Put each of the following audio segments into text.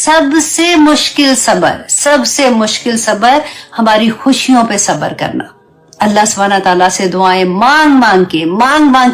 सबसे मुश्किल सबर हमारी खुशियों पे सबर करना। अल्लाह सुब्हानहू तआला से दुआएं मांग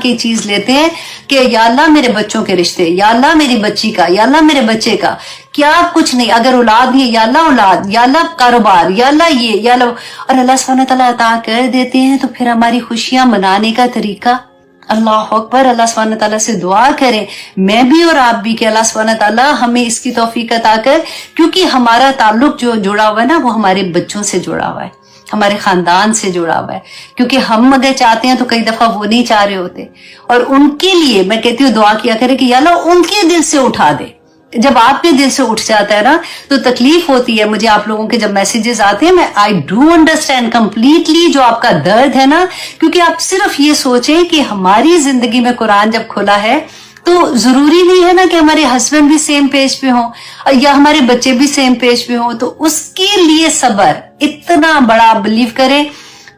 के चीज लेते हैं कि या अल्लाह मेरे बच्चों के रिश्ते, या अल्लाह मेरी बच्ची का, या अल्लाह मेरे बच्चे का, क्या कुछ नहीं, अगर औलाद नहीं, या अल्लाह औलाद, या अल्लाह कारोबार, या अल्लाह ये, या अल्लाह, और अल्लाह सुब्हानहू तआला अता कर देते हैं। तो फिर हमारी खुशियां मनाने का तरीका, अल्लाह अकबर, अल्लाह सुब्हानहू तआला से दुआ करें, मैं भी और आप भी, कि अल्लाह सुब्हानहू तआला हमें इसकी तौफीक अता कर, क्योंकि हमारा ताल्लुक जो जुड़ा हुआ है ना, वो हमारे बच्चों से जुड़ा हुआ है, हमारे खानदान से जुड़ा हुआ है। क्योंकि हम अगर चाहते हैं तो कई दफा वो नहीं चाह रहे होते, और उनके लिए मैं कहती हूँ दुआ किया करें कि या अल्लाह उनके दिल से उठा दे। जब आपके दिल से उठ जाता है ना तो तकलीफ होती है। मुझे आप लोगों के जब मैसेजेस आते हैं, मैं आई डू अंडरस्टैंड कंप्लीटली जो आपका दर्द है ना, क्योंकि आप सिर्फ ये सोचें कि हमारी जिंदगी में कुरान जब खुला है तो जरूरी नहीं है ना कि हमारे हस्बैंड भी सेम पेज पे हों या हमारे बच्चे भी सेम पेज पे हों। तो उसके लिए सबर इतना बड़ा, बिलीव करें,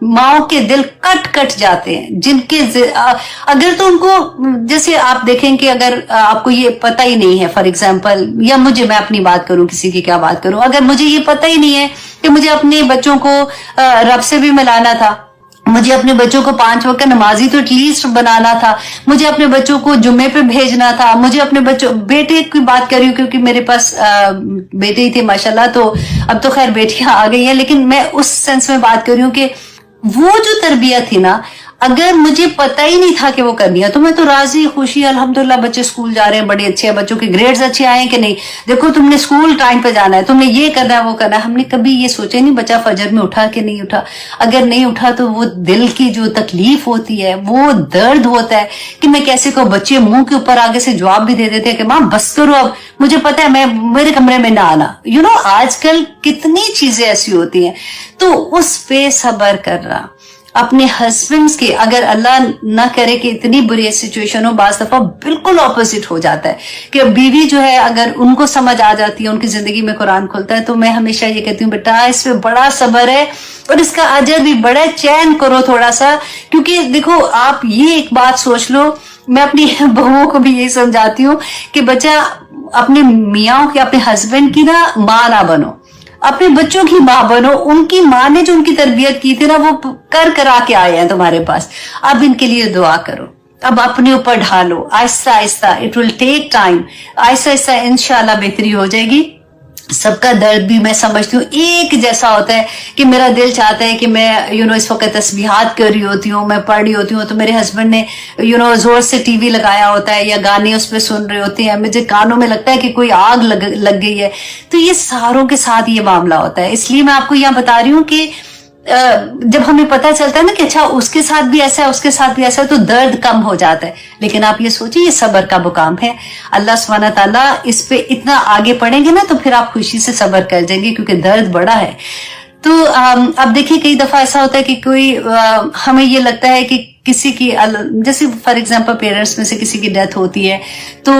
माओ के दिल कट जाते हैं जिनके अगर तो उनको, जैसे आप देखें कि अगर आपको ये पता ही नहीं है, फॉर एग्जांपल, या मैं अपनी बात करूं, किसी की क्या बात करूं, अगर मुझे ये पता ही नहीं है कि मुझे अपने बच्चों को रब से भी मिलाना था, मुझे अपने बच्चों को 5 वक्त का नमाजी तो एटलीस्ट बनाना था, मुझे अपने बच्चों को जुम्मे पे भेजना था, मुझे अपने बेटे की बात कर रही हूँ क्योंकि मेरे पास बेटे ही थे माशाल्लाह, तो अब तो खैर बेटियां आ गई हैं, लेकिन मैं उस सेंस में बात कर रही हूँ कि वो जो तरबियत थी ना, अगर मुझे पता ही नहीं था कि वो करनी है, तो मैं तो राजी खुशी अल्हम्दुलिल्लाह बच्चे स्कूल जा रहे हैं, बड़े अच्छे हैं, बच्चों के ग्रेड्स अच्छे आए हैं कि नहीं, देखो तुमने स्कूल टाइम पे जाना है, तुमने ये करना है वो करना है। हमने कभी ये सोचा नहीं बच्चा फजर में उठा कि नहीं उठा। अगर नहीं उठा तो वो दिल की जो तकलीफ होती है, वो दर्द होता है कि मैं कैसे को, बच्चे मुंह के ऊपर आगे से जवाब भी दे देते हैं कि माँ बस करो, अब मुझे पता है, मैं मेरे कमरे में ना आना। आजकल कितनी चीजें ऐसी होती हैं। तो उस पे सबर करना, अपने हस्बैंड्स के, अगर अल्लाह ना करे कि इतनी बुरी सिचुएशन हो, बाज दफा बिल्कुल ऑपोजिट हो जाता है कि बीवी जो है अगर उनको समझ आ जाती है, उनकी जिंदगी में कुरान खुलता है, तो मैं हमेशा ये कहती हूँ बेटा इस पे बड़ा सब्र है और इसका अजर भी बड़ा, चैन करो थोड़ा सा। क्योंकि देखो आप ये एक बात सोच लो, मैं अपनी बहुओं को भी यही समझाती हूँ कि बच्चा अपने मियाँ के, अपने हस्बैंड की ना माँ ना बनो, अपने बच्चों की माँ बनो। उनकी माँ ने जो उनकी तरबियत की थी ना, वो करा के आए हैं तुम्हारे पास। अब इनके लिए दुआ करो, अब अपने ऊपर ढालो, Aahista Aahista, it will take time, Aahista Aahista इंशाल्लाह बेहतरी हो जाएगी। सबका दर्द भी मैं समझती हूँ एक जैसा होता है कि मेरा दिल चाहता है कि मैं इस वक्त तस्बीहात कर रही होती हूँ, मैं पढ़ रही होती हूँ, तो मेरे हस्बैंड ने जोर से टीवी लगाया होता है या गाने उस पर सुन रहे होते हैं, मुझे कानों में लगता है कि कोई आग लग गई है। तो ये सारों के साथ ये मामला होता है। इसलिए मैं आपको यहाँ बता रही हूँ कि जब हमें पता चलता है ना कि अच्छा उसके साथ भी ऐसा है, उसके साथ भी ऐसा है, तो दर्द कम हो जाता है। लेकिन आप ये सोचिए ये सब्र का मुकाम है। अल्लाह सुब्हानहू तआला इस पे इतना आगे पढ़ेंगे ना तो फिर आप खुशी से सब्र कर जाएंगे, क्योंकि दर्द बड़ा है। तो अब देखिए कई दफा ऐसा होता है कि कोई हमें ये लगता है कि किसी की, जैसे फॉर एग्जांपल पेरेंट्स में से किसी की डेथ होती है, तो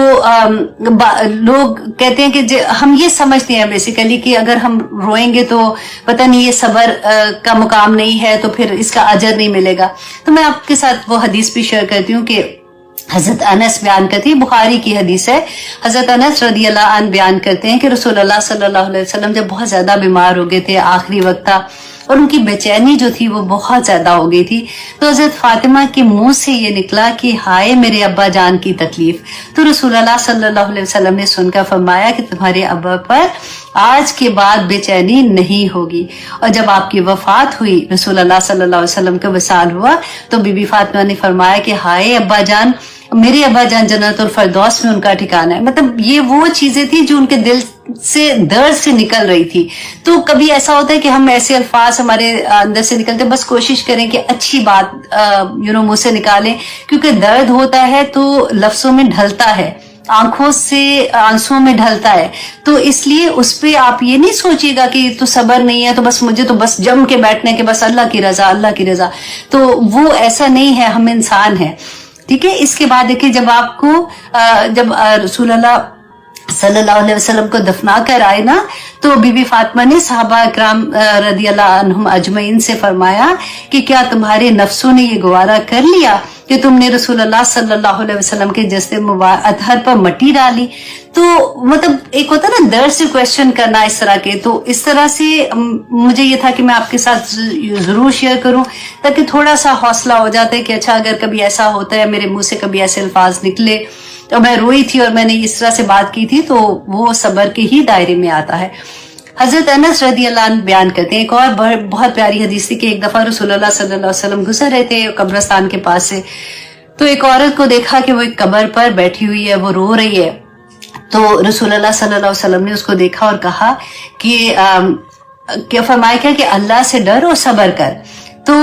लोग कहते हैं कि हम ये समझते हैं बेसिकली कि अगर हम रोएंगे तो पता नहीं ये सब्र का मुकाम नहीं है, तो फिर इसका अजर नहीं मिलेगा। तो मैं आपके साथ वो हदीस भी शेयर करती हूँ कि हजरत अनस बयान करती है, बुखारी की हदीस है। हजरत अनस रदियल्लाहु अन्हु बयान करते हैं कि रसूलुल्लाह सल्लल्लाहु अलैहि वसल्लम जब बहुत ज्यादा बीमार हो गए थे, आखिरी वक्त था और उनकी बेचैनी जो थी वो बहुत ज्यादा हो गई थी, तो हजरत फातिमा के मुंह से ये निकला कि हाय मेरे अब्बा जान की तकलीफ। तो रसूलुल्लाह सल्लल्लाहु अलैहि वसल्लम ने सुनकर फरमाया कि तुम्हारे अब्बा पर आज के बाद बेचैनी नहीं होगी। और जब आपकी वफात हुई, रसूलुल्लाह सल्लल्लाहु अलैहि वसल्लम का विसाल हुआ, तो बीबी फातिमा ने फरमाया कि हाय अब्बा जान, मेरे अब्बा जान जन्नतुल फरदौस में उनका ठिकाना है। मतलब ये वो चीजें थी जो उनके दिल से, दर्द से निकल रही थी। तो कभी ऐसा होता है कि हम ऐसे अल्फाज हमारे अंदर से निकलते, बस कोशिश करें कि अच्छी बात मुंह से निकालें, क्योंकि दर्द होता है तो लफ्जों में ढलता है, आंखों से आंसुओं में ढलता है। तो इसलिए उस पे आप ये नहीं सोचिएगा कि तो सब्र नहीं है, तो बस मुझे तो बस जम के बैठने के, बस अल्लाह की रजा, अल्लाह की रजा। तो वो ऐसा नहीं है, हम इंसान हैं, ठीक है। इसके बाद देखिए जब आपको जब रसूलुल्लाह सल्लल्लाहु अलैहि वसल्लम को दफना कर आए ना, तो बीबी फातिमा ने सहाबा इकराम रदी अल्लाह अन्हुम अजमईन से फरमाया कि क्या तुम्हारे नफ्सों ने ये गवारा कर लिया कि तुमने रसूलुल्लाह सल्लल्लाहु अलैहि वसल्लम के जस्ते अतहर पर मट्टी डाली। तो मतलब एक होता है ना डर से क्वेश्चन करना इस तरह के, तो इस तरह से मुझे ये था कि मैं आपके साथ जरूर शेयर करूं ताकि थोड़ा सा हौसला हो जाता है कि अच्छा अगर कभी ऐसा होता है, मेरे मुंह से कभी ऐसे अल्फाज निकले। तो मैं रोई थी और मैंने इस तरह से बात की थी, तो वो सब्र के ही दायरे में आता है। हजरत अनस रदी अल्लाह अन्हु बयान करते हैं, एक और बहुत प्यारी हदीस थी कि एक दफा रसूलुल्लाह सल्लल्लाहु अलैहि वसल्लम गुजर रहे थे कब्रिस्तान के पास से, तो एक औरत को देखा कि वो एक कब्र पर बैठी हुई है, वो रो रही है। तो रसूलुल्लाह सल्लल्लाहु अलैहि वसल्लम ने उसको देखा और कहा कि क्या फरमाया क्या कि अल्लाह से डर और सब्र कर। तो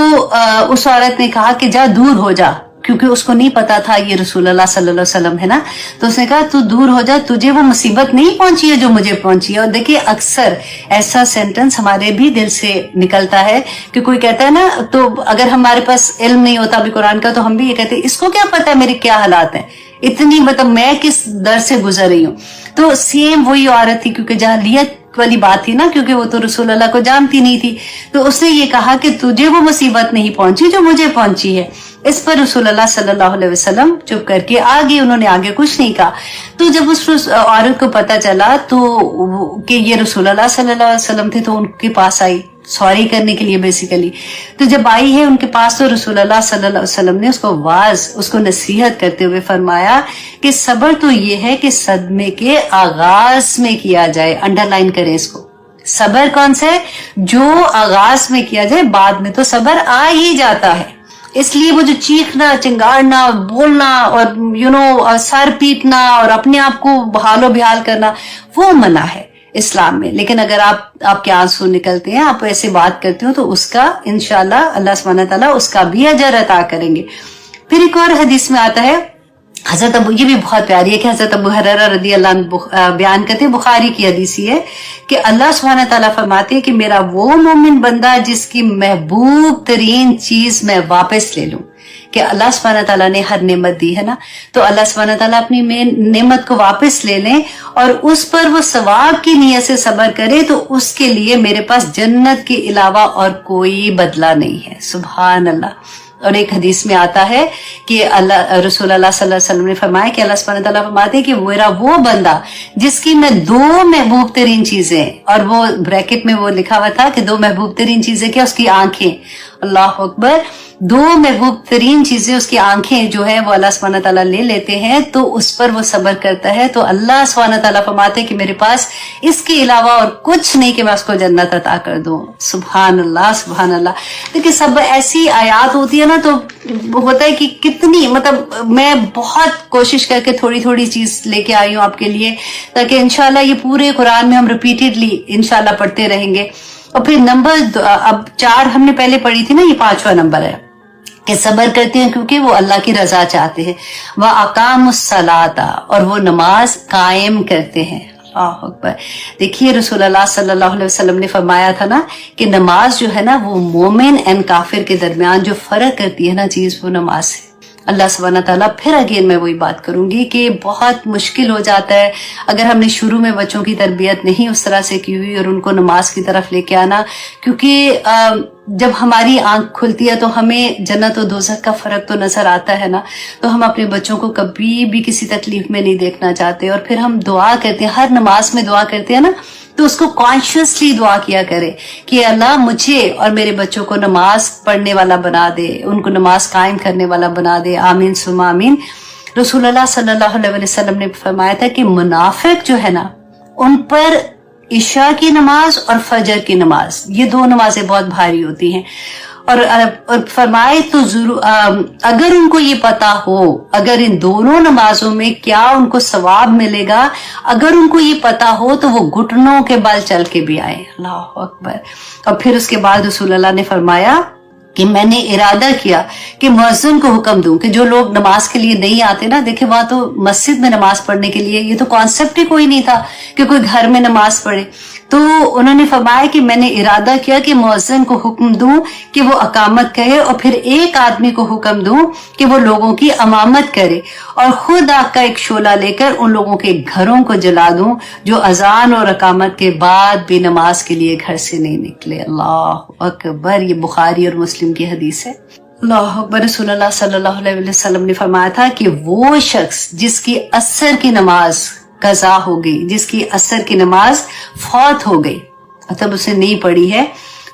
उस औरत ने कहा कि जा दूर हो जा, क्योंकि उसको नहीं पता था ये रसूलुल्लाह सल्लल्लाहु अलैहि वसल्लम है ना। तो उसने कहा तू दूर हो जा, तुझे वो मुसीबत नहीं पहुंची है जो मुझे पहुंची है। और देखिए अक्सर ऐसा सेंटेंस हमारे भी दिल से निकलता है कि कोई कहता है ना, तो अगर हमारे पास इल्म नहीं होता अभी कुरान का, तो हम भी ये कहते हैं इसको क्या पता है मेरे क्या हालात हैं, इतनी मतलब मैं किस दर से गुजर रही हूँ। तो सेम वही औरत थी, क्योंकि जाहिलियत वाली बात थी ना, क्योंकि वो तो रसूल अल्लाह को जानती नहीं थी। तो उसने ये कहा कि तुझे वो मुसीबत नहीं पहुंची जो मुझे पहुंची है। इस पर रसूल अल्लाह सल्लल्लाहु अलैहि वसल्लम चुप करके आगे, उन्होंने आगे कुछ नहीं कहा। तो जब उस औरत को पता चला तो कि ये रसूल अल्लाह सल्लल्लाहु अलैहि वसल्लम थे, तो उनके पास आई सॉरी करने के लिए बेसिकली। तो जब आई है उनके पास, तो रसूल अल्लाह सल्लल्लाहु अलैहि वसल्लम ने उसको नसीहत करते हुए फरमाया कि सब्र तो ये है कि सदमे के आगाज में किया जाए। अंडरलाइन करें इसको, सब्र कौन सा है? जो आगाज में किया जाए, बाद में तो सब्र आ ही जाता है। इसलिए वो जो चीखना, चिंगाड़ना, बोलना और सर पीटना और अपने आप को हालो बेहाल करना, वो मना है इस्लाम में। लेकिन अगर आपके आंसू निकलते हैं, आप ऐसे बात करते हो, तो उसका इंशाल्लाह अल्लाह सुब्हानहू व तआला उसका भी अजर अता करेंगे। फिर एक और हदीस में आता है, हजरत अबू, ये भी बहुत प्यारी है कि हजरत अबू हुरैरा रदी अल्लाह अन्हु बयान करते हैं, बुखारी की हदीस है कि अल्लाह सुब्हानहू व तआला फरमाते हैं कि मेरा वो मोमिन बंदा जिसकी महबूब तरीन चीज मैं वापस ले लूं, कि अल्लाह सुब्हानहू व तआला ने हर नेमत दी है ना, तो अल्लाह सुब्हानहू व तआला अपनी नेमत को वापस ले लें और उस पर वो सवाब की नियत से सब्र करे, तो उसके लिए मेरे पास जन्नत के अलावा और कोई बदला नहीं है। सुभान अल्लाह। और एक हदीस में आता है कि रसूल अल्लाह सल्लल्लाहु अलैहि वसल्लम ने फरमाया कि अल्लाह सुब्हानहू व तआला फरमाते हैं कि मेरा वो बंदा जिसकी मैं दो महबूब तरीन चीजें, और वो ब्रैकेट में वो लिखा हुआ था कि दो महबूब तरीन चीजें क्या? उसकी आंखें। अल्लाह अकबर। दो महबूब तरीन चीजें उसकी आंखें जो है वो अल्लाह सुब्हानहू व तआला ले लेते हैं, तो उस पर वो सब्र करता है, तो अल्लाह सुब्हानहू व तआला फरमाते हैं कि मेरे पास इसके अलावा और कुछ नहीं कि मैं उसको जन्नत अता कर दूं। सुभान अल्लाह, सुभान अल्लाह। देखिए सब ऐसी आयात होती है ना, तो होता है कि कितनी, मतलब मैं बहुत कोशिश करके थोड़ी थोड़ी चीज लेके आई हूँ आपके लिए, ताकि इंशाल्लाह ये पूरे कुरान में हम रिपीटेडली इंशाल्लाह पढ़ते रहेंगे। और फिर नंबर अब 4 हमने पहले पढ़ी थी ना, ये 5वां नंबर है कि सब्र करते हैं क्योंकि वो अल्लाह की रजा चाहते हैं। वह अकामुस्सलाता, और वो नमाज कायम करते हैं। अल्लाह अकबर। देखिए रसूलुल्लाह सल्लल्लाहु अलैहि वसल्लम ने फरमाया था ना कि नमाज जो है ना, वो मोमिन एंड काफिर के दरमियान जो फर्क करती है ना चीज, वो नमाज है। अल्लाह सुब्हानहू व तआला, फिर अगेन मैं वही बात करूंगी कि बहुत मुश्किल हो जाता है अगर हमने शुरू में बच्चों की तरबियत नहीं उस तरह से की हुई और उनको नमाज की तरफ लेके आना, क्योंकि जब हमारी आंख खुलती है तो हमें जन्नत और दोज़ख का फर्क तो नजर आता है ना, तो हम अपने बच्चों को कभी भी किसी तकलीफ में नहीं देखना चाहते। और फिर हम दुआ करते हैं, हर नमाज में दुआ करते हैं ना, तो उसको कॉन्शियसली दुआ किया करे कि अल्लाह मुझे और मेरे बच्चों को नमाज पढ़ने वाला बना दे, उनको नमाज कायम करने वाला बना दे। आमीन सुम्मा आमीन। रसूलुल्लाह सल्लल्लाहु अलैहि वसल्लम ने फरमाया था कि मुनाफिक जो है ना, उन पर इशा की नमाज और फजर की नमाज, ये 2 नमाजें बहुत भारी होती हैं। और फरमाए तो जरूर अगर उनको ये पता हो, अगर इन दोनों नमाजों में क्या उनको सवाब मिलेगा, अगर उनको ये पता हो, तो वो घुटनों के बल चल के भी आए। अल्लाह अकबर। और फिर उसके बाद रसूलुल्लाह ने फरमाया کہ मैंने इरादा किया कि मुअज्जिन को हुक्म दूं कि जो लोग नमाज के लिए नहीं आते ना, देखिए वहां तो मस्जिद में नमाज पढ़ने के लिए ये तो कॉन्सेप्ट ही कोई नहीं था कि कोई घर में नमाज पढ़े। तो उन्होंने फरमाया कि मैंने इरादा किया कि मुअज्जिन को हुक्म दूं कि वो अकामत कहे और फिर एक आदमी को हुक्म दूं कि वो लोगों की अमामत करे और खुद आग का एक शोला लेकर उन लोगों के घरों को जला दूं जो अजान और अकामत के बाद भी नमाज के लिए घर से नहीं निकले। अल्लाह अकबर। ये बुखारी और मुस्लिम की हदीस है। अल्लाह अकबर। रसूलुल्लाह सल्लल्लाहु अलैहि वसल्लम ने फरमाया था कि वो शख्स जिसकी असर की नमाज कज़ा हो गई, जिसकी असर की नमाज फौत हो गई, मतलब उसे नहीं पड़ी है,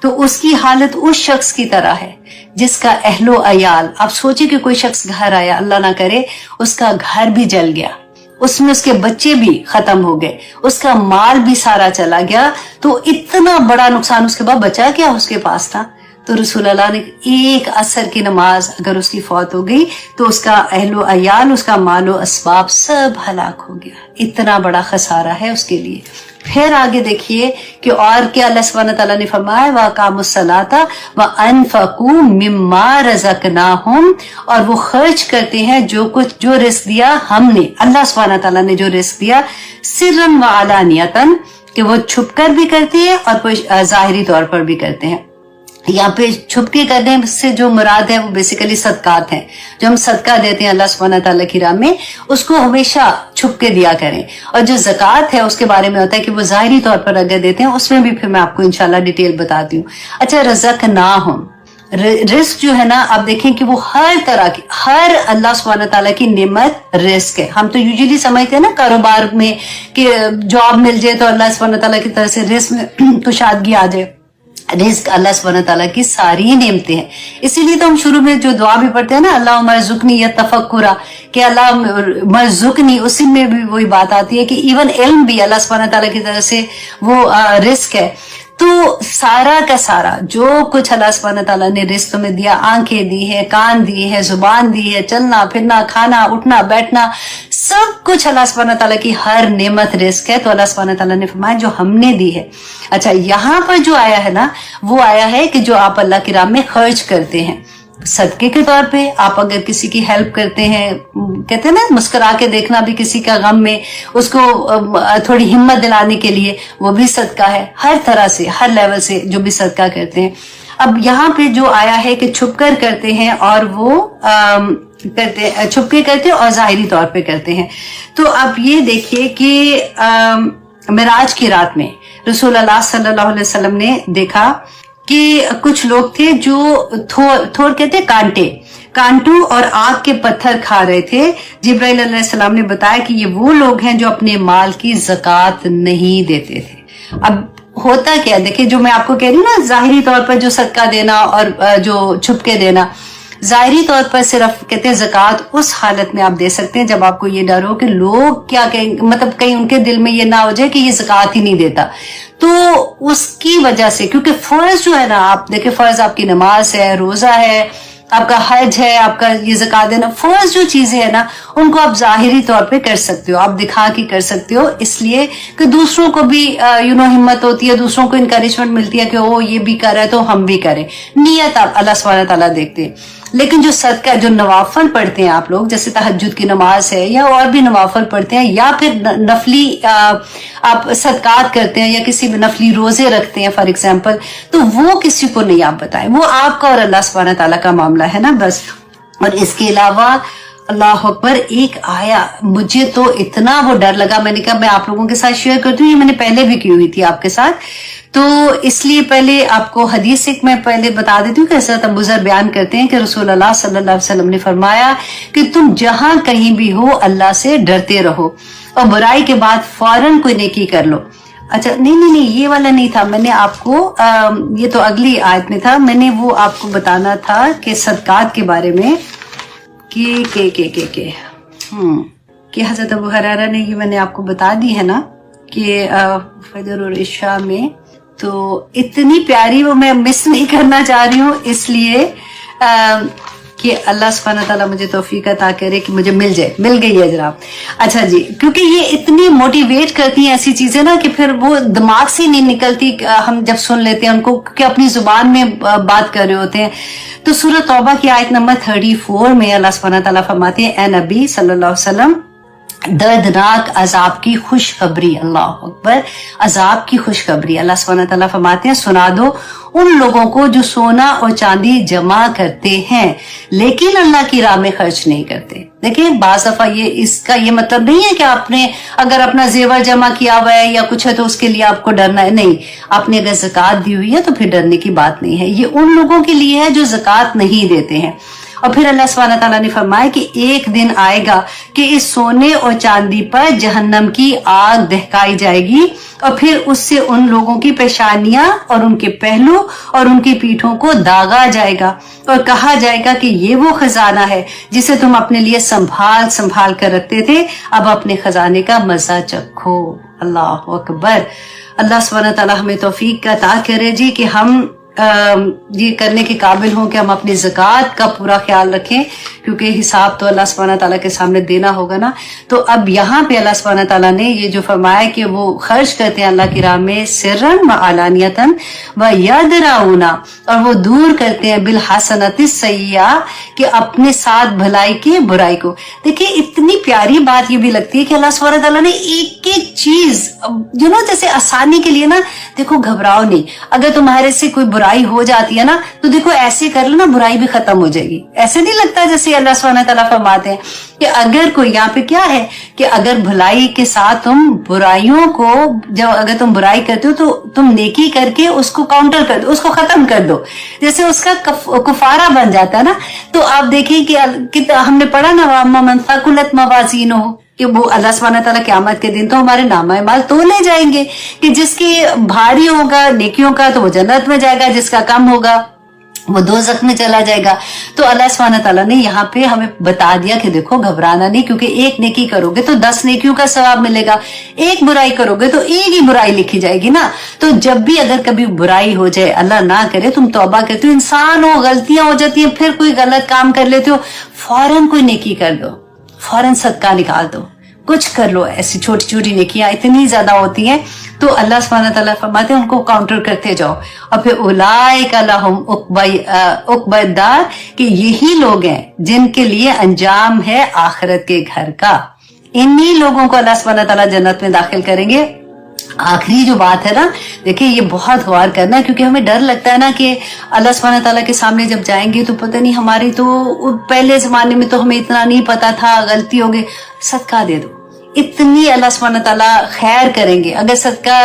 तो उसकी हालत उस शख्स की तरह है जिसका अहलो अयाल, आप सोचिए कि कोई शख्स घर आया, अल्लाह ना करे उसका घर भी जल गया, उसमें उसके बच्चे भी खत्म हो गए, उसका माल भी सारा चला गया, तो इतना बड़ा नुकसान उसके बाद बचा क्या उसके पास था। तो रसूलुल्लाह ने एक असर की नमाज अगर उसकी फौत हो गई तो उसका अहलो अयाल, उसका मालो असबाब सब हलाक हो गया। इतना बड़ा खसारा है उसके लिए। फिर आगे देखिए कि और क्या अल्लाह सुब्हानहू तआला ने फरमाया, व अकामुस सलाता व अनफकू मिम्मा रज़क़नाहुम, और वो खर्च करते हैं जो रिस्क दिया हमने, अल्लाह सुब्हानहू तआला ने जो रिस्क दिया, सिर्रन व अलानियतन, कि वो छुप कर भी करते हैं और जाहिरी तौर पर भी करते हैं। यहाँ पे छुप के करने से जो मुराद है वो बेसिकली सदकात हैं। जो हम सदका देते हैं अल्लाह सुब्हानहू तआला की राह में, उसको हमेशा छुप के दिया करें। और जो ज़कात है उसके बारे में होता है कि वो ज़ाहिरी तौर पर अगर देते हैं, उसमें भी फिर मैं आपको इंशाल्लाह डिटेल बताती हूँ। अच्छा, रज़क़नाहुम, रिस्क जो है ना, आप देखें कि वो हर तरह की, हर अल्लाह सुब्हानहू तआला की नेमत रिस्क है। हम तो यूजुअली समझते हैं ना कारोबार में कि जॉब मिल जाए तो अल्लाह सुब्हानहू तआला की तरफ से रिस्क में कुशादगी आ जाए। रिस्क अल्लाह सुब्हानहू तआला की सारी नेमतें हैं। इसीलिए तो हम शुरू में जो दुआ भी पढ़ते हैं ना, अल्लाह मरज़ुकनी या तफक्कुरा, कि अल्लाह मरज़ुकनी, उसी में भी वही बात आती है कि इवन इल्म भी अल्लाह सुब्हानहू तआला की तरफ से वो रिस्क है। तो सारा का सारा जो कुछ अल्लाह सुब्हानहू तआला ने रिस्क में दिया, आंखें दी है, कान दिए है, जुबान दी है, चलना फिरना, खाना उठना बैठना, सब कुछ अल्लाह सुब्हानहू तआला की हर नेमत रिस्क है। तो अल्लाह सुब्हानहू तआला ने फरमाया जो हमने दी है। अच्छा, यहाँ पर जो आया है ना, वो आया है कि जो आप अल्लाह की राह में खर्च करते हैं सदके के तौर पे, आप अगर किसी की हेल्प करते हैं, कहते हैं ना मुस्कुरा के देखना भी किसी का गम में, उसको थोड़ी हिम्मत दिलाने के लिए, वो भी सदका है। हर तरह से, हर लेवल से जो भी सदका करते हैं। अब यहाँ पे जो आया है कि छुप कर करते हैं और वो छुप के करते हैं और जाहिरी तौर पे करते हैं। तो अब ये देखिए कि मिराज की रात में रसूलुल्लाह सल्लल्लाहु अलैहि वसल्लम ने देखा कि कुछ लोग थे जो थोड़ कहते कांटू और आग के पत्थर खा रहे थे। जिब्राइल अलैहिस्सलाम ने बताया कि ये वो लोग हैं जो अपने माल की ज़कात नहीं देते थे। अब होता क्या, देखिए जो मैं आपको कह रही हूँ ना, जाहिरी तौर पर जो सदका देना और जो छुप के देना, जाहिरी तौर पर सिर्फ कहते हैं ज़कात उस हालत में आप दे सकते हैं जब आपको ये डर हो कि लोग क्या कहेंगे, मतलब कहीं उनके दिल में ये ना हो जाए कि ये ज़कात ही नहीं देता। तो उसकी वजह से, क्योंकि फर्ज जो है ना, आप देखें फर्ज आपकी नमाज है, रोजा है, आपका हज है, आपका ये ज़कात देना, फर्ज जो चीजें है ना, उनको आप जाहिरी तौर पे कर सकते हो, आप दिखा के कर सकते हो, इसलिए कि दूसरों को भी हिम्मत होती है, दूसरों को इनकरेजमेंट मिलती है कि ओ ये भी कर रहा है तो हम भी करें। नियत आप अल्लाह सुब्हानहू तआला देखते हैं। लेकिन जो सदका, जो नवाफल पढ़ते हैं आप लोग, जैसे तहज्जुद की नमाज है या और भी नवाफल पढ़ते हैं, या फिर नफली आप सदकात करते हैं या किसी भी नफली रोजे रखते हैं फॉर एग्जाम्पल, तो वो किसी को नहीं आप बताएं, वो आपका और अल्लाह सुब्हानहू तआला का मामला है ना, बस। और इसके अलावा अल्लाह अकबर, एक आया, मुझे तो इतना वो डर लगा, मैंने कहा मैं आप लोगों के साथ शेयर करती हूँ, ये मैंने पहले भी की हुई थी आपके साथ, तो इसलिए पहले आपको हदीस एक मैं पहले बता देती हूँ कि हज़रत अबू ज़र बयान करते हैं कि रसूलुल्लाह सल्लल्लाहु अलैहि वसल्लम ने फरमाया कि तुम जहां कहीं भी हो अल्लाह से डरते रहो और बुराई के बाद फौरन कोई नेकी कर लो। अच्छा, नहीं, ये वाला नहीं था, मैंने आपको ये तो अगली आयत में था, मैंने वो आपको बताना था कि सदकात के बारे में कि हज़रत अबू हुरैरा ने, ये मैंने आपको बता दी है ना कि फजर और इशा में, तो इतनी प्यारी वो मैं मिस नहीं करना चाह रही हूँ, इसलिए कि अल्लाह सुब्हानहू तआला मुझे तौफीक अता करे कि मुझे मिल जाए, मिल गई है जनाब। अच्छा जी, क्योंकि ये इतनी मोटिवेट करती हैं ऐसी चीजें ना कि फिर वो दिमाग से नहीं निकलती, हम जब सुन लेते हैं उनको कि अपनी जुबान में बात कर रहे होते हैं। तो सूरह तौबा की आयत नंबर 34 में अल्लाह सुब्हानहू तआला फरमाते हैं, ए नबी सल्लल्लाहु अलैहि वसल्लम, दर्दनाक अजाब की खुशखबरी, अल्लाह अकबर, अजाब की खुशखबरी अल्लाह सुब्हानहू तआला फरमाते हैं, सुना दो उन लोगों को जो सोना और चांदी जमा करते हैं लेकिन अल्लाह की राह में खर्च नहीं करते। देखिए, बाज़ दफा ये इसका ये मतलब नहीं है कि आपने अगर अपना जेवर जमा किया हुआ है या कुछ है तो उसके लिए आपको डरना है, नहीं। आपने अगर ज़कात दी हुई है तो फिर डरने की बात नहीं है। ये उन लोगों के लिए है जो ज़कात नहीं देते हैं। और फिर अल्लाह सुब्हानहू तआला ने फरमाया कि एक दिन आएगा कि इस सोने और चांदी पर जहन्नम की आग दहकाई जाएगी और फिर उससे उन लोगों की पेशानियां और उनके पहलू और उनकी पीठों को दागा जाएगा और कहा जाएगा कि ये वो खजाना है जिसे तुम अपने लिए संभाल संभाल कर रखते थे, अब अपने खजाने का मजा चखो। अल्लाह अकबर। अल्लाह सुब्हानहू तआला हमें तौफीक अता करे जी कि हम ये करने के काबिल हों कि हम अपनी ज़कात का पूरा ख्याल रखें, क्योंकि हिसाब तो अल्लाह सुब्हानहू तआला के सामने देना होगा ना। तो अब यहाँ पे अल्लाह सुब्हानहू तआला ने ये जो फरमाया कि वो खर्च करते हैं अल्लाह की राह में सिर्रन व अलानियतन व यदराउना, और वो दूर करते हैं बिल हसनति सय्या, कि अपने साथ भलाई की बुराई को। देखिए, इतनी प्यारी बात ये भी लगती है कि अल्लाह सुब्हानहू तआला ने एक एक चीज जैसे आसानी के लिए ना, देखो घबराओ नहीं, अगर तुम्हारे से कोई बुराई हो जाती है ना तो देखो ऐसे कर लो ना, बुराई भी खत्म हो जाएगी। ऐसे नहीं लगता जैसे अल्लाह सुब्हानहू तआला फरमाते हैं कि अगर कोई, यहाँ पे क्या है कि अगर भलाई के साथ तुम बुराइयों को, जब अगर तुम बुराई करते हो तो तुम नेकी करके उसको काउंटर कर दो, उसको खत्म कर दो, जैसे उसका कुफारा बन जाता है ना। तो आप देखिए कि हमने पढ़ा ना, वाम्मा मन सकुलत मवाज़ीनुहु, कि वो अल्लाह सुब्हानहू तआला क़यामत के दिन तो हमारे नामा माल तोले जाएंगे, कि जिसकी भारी होगा नेकियों का तो वो जन्नत में जाएगा, जिसका कम होगा वो दोज़ख में चला जाएगा। तो अल्लाह सुब्हानहू तआला ने यहाँ पे हमें बता दिया कि देखो घबराना नहीं, क्योंकि एक नेकी करोगे तो 10 नेकियों का सवाब मिलेगा, एक बुराई करोगे तो एक ही बुराई लिखी जाएगी ना। तो जब भी अगर कभी बुराई हो जाए, अल्लाह ना करे, तुम तौबा करते हो, इंसान हो, गलतियां हो जाती है, फिर कोई गलत काम कर लेते हो, फौरन कोई नेकी कर दो, फौरन सदका निकाल दो, कुछ कर लो। ऐसी छोटी छोटी नेकियां इतनी ज्यादा होती हैं, तो अल्लाह सुब्हानहू तआला फरमाते हैं उनको काउंटर करते जाओ। और फिर उलाइका लहुम उक़बदार, कि यही लोग हैं जिनके लिए अंजाम है आखिरत के घर का। इन्हीं लोगों को अल्लाह सुब्हानहू तआला जन्नत में दाखिल करेंगे। आखिरी जो बात है ना, देखिए ये बहुत गौर करना, क्योंकि हमें डर लगता है ना कि अल्लाह सुब्हानहू तआला के सामने जब जाएंगे तो पता नहीं, हमारी तो पहले जमाने में तो हमें इतना नहीं पता था, गलती हो गई, सदका दे दो, इतनी अल्लाह सुब्हानहू तआला खैर करेंगे। अगर सदका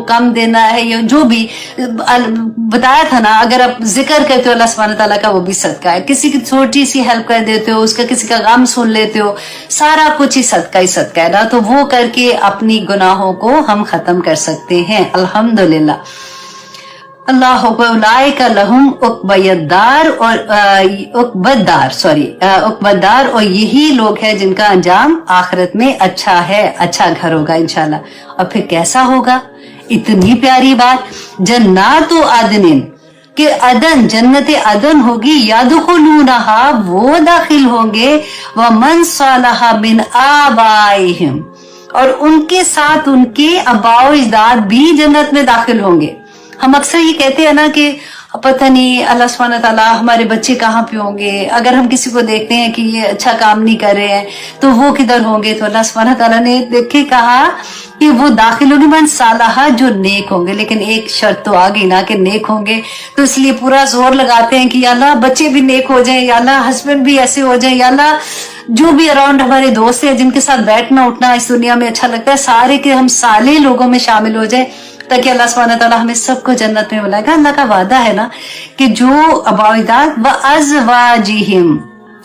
कम देना है या जो भी बताया था ना, अगर आप जिक्र करते हो अल्लाह सुब्हानहू तआला का, वो भी सदका है। किसी की छोटी सी हेल्प कर देते हो, उसका किसी का गम सुन लेते हो, सारा कुछ ही सदका है ना। तो वो करके अपनी गुनाहों को हम खत्म कर सकते हैं, अल्हम्दुलिल्लाह। अल्लाह उलाइका लहुम उक़बदार, और उक़बदार, और यही लोग हैं जिनका अंजाम आखिरत में अच्छा है, अच्छा घर होगा इंशाल्लाह। और फिर कैसा होगा, इतनी प्यारी बात, जन्नातु अदनिन, कि अदन, जन्नत अदन होगी, यदखुलूनहा, वो दाखिल होंगे, व मन सलहा मिन आबाइहिम, और उनके साथ उनके अबाओ इजदाद भी जन्नत में दाखिल होंगे। हम अक्सर ये कहते हैं ना कि पता नहीं अल्लाह सुब्हानहू तआला हमारे बच्चे कहाँ पे होंगे, अगर हम किसी को देखते हैं कि ये अच्छा काम नहीं कर रहे हैं तो वो किधर होंगे। तो अल्लाह सुब्हानहू तआला ने देखे कहा कि वो दाखिल होंगे मन सालाहा, जो नेक होंगे। लेकिन एक शर्त तो आ गई ना कि नेक होंगे, तो इसलिए पूरा जोर लगाते हैं कि या अल्लाह बच्चे भी नेक हो जाएं, या अल्लाह हस्बैंड भी ऐसे हो जाएं, या अल्लाह जो भी अराउंड हमारे दोस्त हैं जिनके साथ बैठना उठना इस दुनिया में अच्छा लगता है, सारे के हम साले लोगों में शामिल हो जाए, ताकि अल्लाह सुब्हानहू तआला हमें सबको जन्नत में बुलाएगा। अल्लाह का वादा है ना कि जो अबाइदात व अज़वाजिहिम,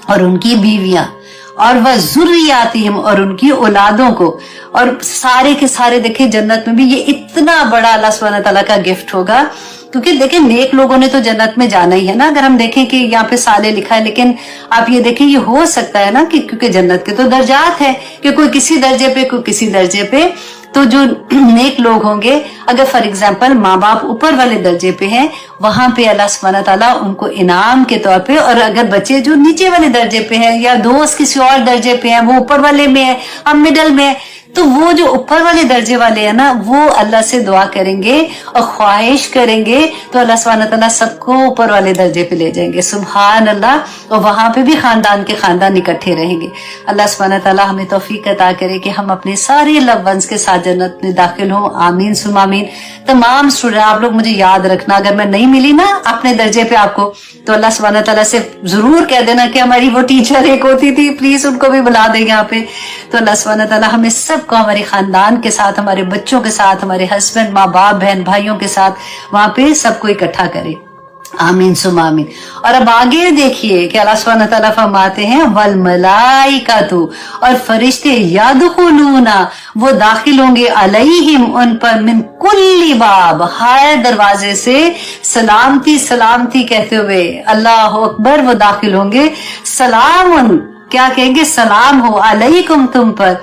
और उनकी बीवियां, और वह ज़ुर्रियातिहिम, और उनकी औलादों को, और सारे के सारे देखे जन्नत में भी। ये इतना बड़ा अल्लाह सुब्हानहू तआला का गिफ्ट होगा, क्योंकि देखें नेक लोगों ने तो जन्नत में जाना ही है ना। अगर हम देखें कि यहाँ पे साले लिखा है, लेकिन आप ये देखें ये हो सकता है ना कि क्योंकि जन्नत के तो दर्जात है कि कोई किसी दर्जे पे कोई किसी दर्जे पे, तो जो नेक लोग होंगे, अगर फॉर एग्जाम्पल माँ बाप ऊपर वाले दर्जे पे हैं, वहां पे अल्लाह सुब्हानहू तआला उनको इनाम के तौर पे, और अगर बच्चे जो नीचे वाले दर्जे पे हैं या दोस्त किसी और दर्जे पे हैं, वो ऊपर वाले में है, हम मिडल में है, तो वो जो ऊपर वाले दर्जे वाले हैं ना, वो अल्लाह से दुआ करेंगे और ख्वाहिश करेंगे तो अल्लाह सुब्हानहू तआला सबको ऊपर वाले दर्जे पे ले जाएंगे। सुभान अल्लाह। और वहां पे भी खानदान के खानदान इकट्ठे रहेंगे। अल्लाह सुब्हानहू तआला हमें तौफीक अता करे कि हम अपने सारे लव वंस के साथ जन्नत में दाखिल हों। आमीन सुम आमीन। तमाम स्टूडेंट आप लोग मुझे याद रखना, अगर मैं नहीं मिली ना अपने दर्जे पे आपको, तो अल्लाह सुब्हानहू तआला से जरूर कह देना कि हमारी वो टीचर एक होती थी, प्लीज उनको भी बुला देंगे यहाँ पे। तो अल्लाह सुब्हानहू तआला हमें सबको हमारे खानदान के साथ, हमारे बच्चों के साथ, हमारे हस्बैंड, माँ बाप, बहन भाइयों के साथ वहां पे सबको इकट्ठा करे। आमीन सुम आमीन। और अब आगे देखिए कि अल्लाह सुब्हानहू तआला फरमाते हैं वल मलाइकातु, और फरिश्ते यदखुलूना, वो दाखिल होंगे अलैहिम, उन पर मिन कुल्ली बाब, हर दरवाजे से सलामती सलामती कहते हुए, अल्लाह अकबर, वो दाखिल होंगे। सलामुन, क्या कहेंगे? सलाम हो अलैकुम, तुम पर,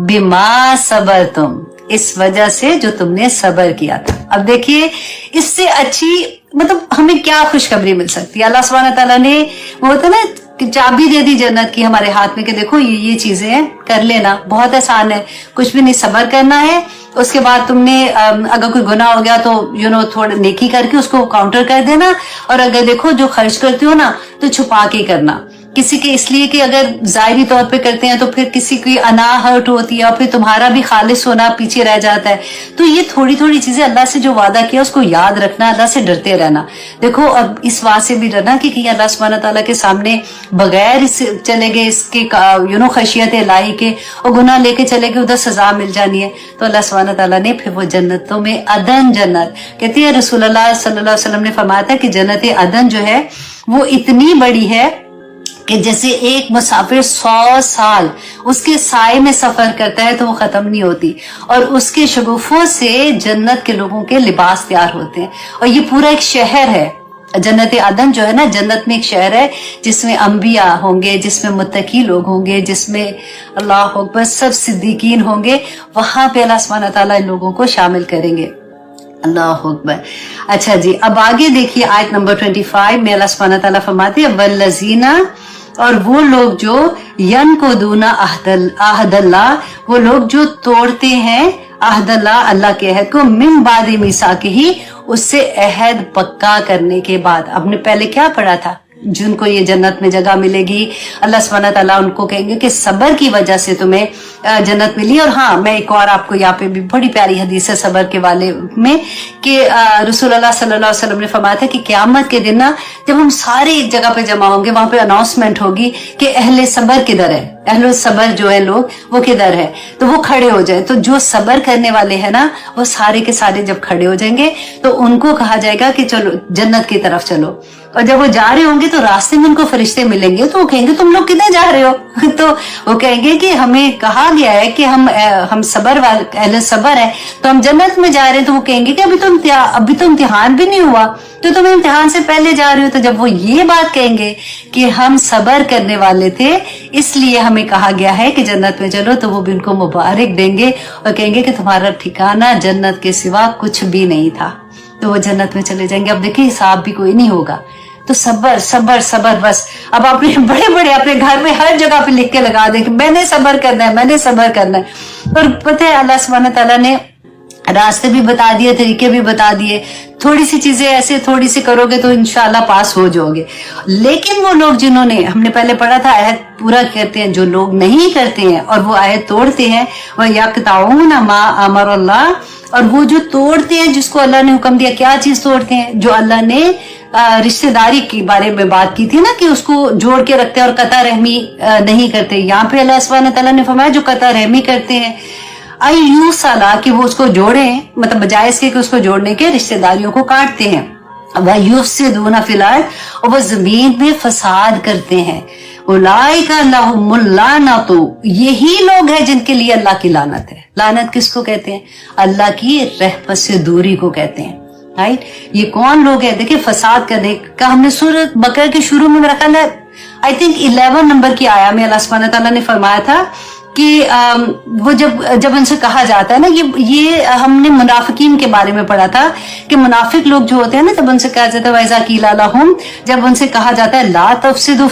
बिमा सबर, तुम, इस वजह से जो तुमने सबर किया था। अब देखिए इससे अच्छी मतलब हमें क्या खुशखबरी मिल सकती है। अल्लाह सुब्हानहू तआला ने वो होता है ना चाबी दे दी जन्नत की हमारे हाथ में कि देखो ये चीजें हैं, कर लेना, बहुत आसान है, कुछ भी नहीं, सबर करना है। उसके बाद तुमने अगर कोई गुनाह हो गया तो थोड़ा नेकी करके उसको काउंटर कर देना, और अगर देखो जो खर्च करते हो ना तो छुपा के करना, किसी के इसलिए कि अगर जाहिरी तौर पे करते हैं तो फिर किसी की अना हर्ट होती है और फिर तुम्हारा भी खालिस होना पीछे रह जाता है। तो ये थोड़ी थोड़ी चीजें अल्लाह से जो वादा किया उसको याद रखना, अल्लाह से डरते रहना। देखो अब इस बात से भी डरना कि कहीं अल्लाह सुब्हानहू तआला के सामने बगैर इस चले गए इसके खशियत इलाही के और गुनाह लेके चले गए, उधर सजा मिल जानी है। तो अल्लाह सुब्हानहू तआला ने फिर वो जन्नतों में अदन जन्नत, कहती है रसूलुल्लाह सल्लल्लाहु अलैहि वसल्लम ने फरमाया था कि जन्नत अदन जो है वो इतनी बड़ी है कि जैसे एक मुसाफिर 100 साल उसके साए में सफर करता है तो वो खत्म नहीं होती, और उसके शगुफों से जन्नत के लोगों के लिबास तैयार होते हैं। और ये पूरा एक शहर है, जन्नत अदन जो है ना, जन्नत में एक शहर है जिसमें अंबिया होंगे, जिसमें मुत्तकी लोग होंगे, जिसमें अल्लाह अकबर सब सिद्दीकीन होंगे। वहां पे अल्लाह सुब्हानहू तआला इन लोगों को शामिल करेंगे। अल्लाह अकबर। अच्छा जी, अब आगे देखिए आयत नंबर 25 में अल्लाह सुब्हानहू तआला फरमाते हैं वल्लज़ीना, और वो लोग जो यन को दूना आहदल्ला, वो लोग जो तोड़ते हैं आहदल्ला, अल्लाह के अहद को, मिन बादे मीसा के ही, उससे अहद पक्का करने के बाद। आपने पहले क्या पढ़ा था? जिनको ये जन्नत में जगह मिलेगी, अल्लाह सुब्हानहू तआला उनको कहेंगे कि सबर की वजह से तुम्हें जन्नत मिली। और हाँ, मैं एक और आपको यहाँ पे भी बड़ी प्यारी हदीस है सबर के वाले में कि रसूलुल्लाह सल्लल्लाहु अलैहि वसल्लम ने फरमाया था कि क़यामत के दिन ना, जब हम सारे एक जगह पे जमा होंगे, वहां पे अनाउंसमेंट होगी कि अहले सबर किधर है, अहले सबर जो है लोग वो किधर है, तो वो खड़े हो जाए। तो जो सबर करने वाले हैं ना, वो सारे के सारे जब खड़े हो जाएंगे तो उनको कहा जाएगा कि चलो जन्नत की तरफ चलो। और जब वो जा रहे होंगे तो रास्ते में उनको फरिश्ते मिलेंगे, तो वो कहेंगे तुम लोग किधर जा रहे हो? तो वो कहेंगे कि हमें कहा गया है कि हम सबर वाले अहले सबर है, तो हम जन्नत में जा रहे हैं। तो वो कहेंगे कि अभी तो इम्तिहान भी नहीं हुआ, तो तुम इम्तिहान से पहले जा रहे हो। तो जब वो ये बात कहेंगे कि हम सबर करने वाले थे इसलिए हमें कहा गया है कि जन्नत में चलो, तो वो भी उनको मुबारक देंगे और कहेंगे कि तुम्हारा ठिकाना जन्नत के सिवा कुछ भी नहीं था। तो वो जन्नत में चले जाएंगे। अब देखिए हिसाब भी कोई नहीं होगा। तो सबर सबर सबर, बस अब अपने बड़े बड़े अपने घर में हर जगह पे लिख के लगा दे कि मैंने सबर करना है, मैंने सबर करना है। और पता है अल्लाह सुब्हानहू तआला ने रास्ते भी बता दिए, तरीके भी बता दिए। थोड़ी सी चीजें ऐसे थोड़ी सी करोगे तो इंशाल्लाह पास हो जाओगे। लेकिन वो लोग जिन्होंने, हमने पहले पढ़ा था, अहद पूरा करते हैं, जो लोग नहीं करते हैं और वो अहद तोड़ते हैं, वह यक़ताऊन मा अमरल्लाह, और वो जो तोड़ते हैं जिसको अल्लाह ने हुक्म दिया। क्या चीज तोड़ते हैं? जो अल्लाह ने रिश्तेदारी के बारे में बात की थी ना कि उसको जोड़ के रखते हैं और कता रहमी नहीं करते। यहाँ पे अल्लाह सुब्हानहू तआला ने फरमाया जो कता रहमी करते हैं, अय्यू साला, कि वो उसको जोड़े, मतलब बजाय इसके कि उसको जोड़ने के रिश्तेदारियों को काटते हैं। वह युफ्सिदूना फिल अर्द, और वो जमीन में फसाद करते हैं। उलाइका लहुमुल लानतु, यही लोग हैं जिनके लिए अल्लाह की लानत है। लानत किसको कहते हैं? अल्लाह की रहमत से दूरी को कहते हैं। राइट, ये कौन लोग हैं? देखिए फसाद करने का हमने सूरत बकरा के शुरू में रखा है, आई थिंक 11 नंबर की आया में अल्लाह सुब्हानहू तआला ने फरमाया था کہ وہ جب ان سے کہا جاتا ہے نا, یہ ہم نے منافقین کے بارے میں پڑھا تھا کہ منافق لوگ جو ہوتے ہیں نا, جب ان سے کہا جاتا ہے وَإِذَا قِيلَ لَهُمْ, جب ان سے کہا جاتا ہے لا تفسدوا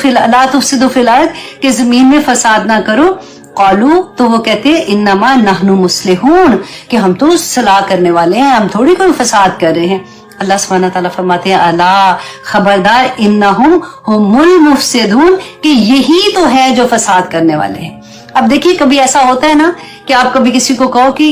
فی الارض, کہ زمین میں فساد نہ کرو, قالو, تو وہ کہتے ہیں انما نحن مصلحون, کہ ہم تو صلاح کرنے والے ہیں, ہم تھوڑی کوئی فساد کر رہے ہیں. اللہ سبحانہ تعالیٰ فرماتے ہیں الا, خبردار, انہم ہم المفسدون, کہ یہی تو ہے جو فساد کرنے والے ہیں. اب دیکھیے کبھی ایسا ہوتا ہے نا کہ آپ کبھی کسی کو کہو کہ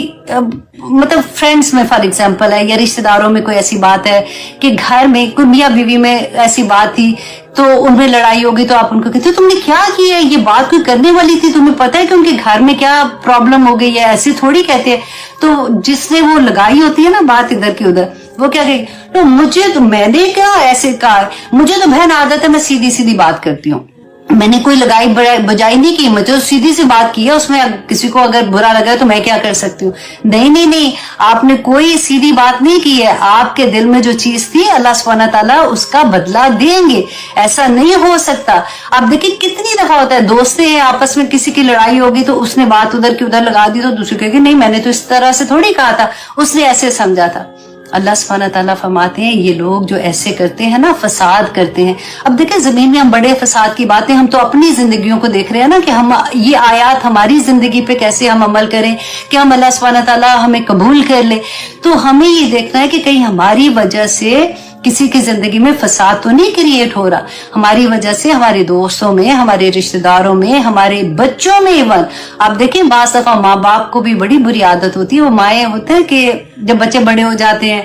مطلب فرینڈس میں فار ایگزامپل ہے, یا رشتہ داروں میں کوئی ایسی بات ہے کہ گھر میں کوئی میاں بیوی میں ایسی بات تھی تو ان میں لڑائی ہوگی, تو آپ ان کو کہتے تم نے کیا کیا ہے, یہ بات کوئی کرنے والی تھی, تمہیں پتہ ہے کہ ان کے گھر میں کیا پرابلم ہو گئی ہے, ایسی تھوڑی کہتے ہیں. تو جس نے وہ لگائی ہوتی ہے نا بات ادھر کی ادھر, وہ کیا کہے, تو مجھے تو, میں نے کیا ایسے کہا, مجھے تو بہن عادت ہے, میں سیدھی سیدھی بات کرتی ہوں, میں نے کوئی لگائی بجائی نہیں کی, مجھے سیدھی سی بات کی ہے, اس میں کسی کو اگر برا لگا تو میں کیا کر سکتی ہوں. نہیں, آپ نے کوئی سیدھی بات نہیں کی ہے, آپ کے دل میں جو چیز تھی اللہ سبحانہ تعالیٰ اس کا بدلہ دیں گے, ایسا نہیں ہو سکتا. آپ دیکھیں کتنی دفعہ ہوتا ہے, دوست ہیں آپس میں کسی کی لڑائی ہوگی تو اس نے بات ادھر کی ادھر لگا دی, تو دوسرے کہے گی نہیں میں نے تو اس طرح سے تھوڑی کہا تھا, اس نے ایسے سمجھا تھا. اللہ سبحانہ تعالیٰ فرماتے ہیں یہ لوگ جو ایسے کرتے ہیں نا, فساد کرتے ہیں. اب دیکھیں زمین میں ہم بڑے فساد کی باتیں, ہم تو اپنی زندگیوں کو دیکھ رہے ہیں نا کہ ہم یہ آیات ہماری زندگی پہ کیسے ہم عمل کریں کہ ہم اللہ سبحانہ تعالیٰ ہمیں قبول کر لے. تو ہمیں یہ دیکھنا ہے کہ کہیں ہماری وجہ سے کسی کی زندگی میں فساد تو نہیں کریٹ ہو رہا, ہماری وجہ سے ہمارے دوستوں میں, ہمارے رشتہ داروں میں, ہمارے بچوں میں. ایون آپ دیکھیں بعض دفعہ ماں باپ کو بھی بڑی بری عادت ہوتی ہے, وہ مائیں ہوتے ہیں کہ جب بچے بڑے ہو جاتے ہیں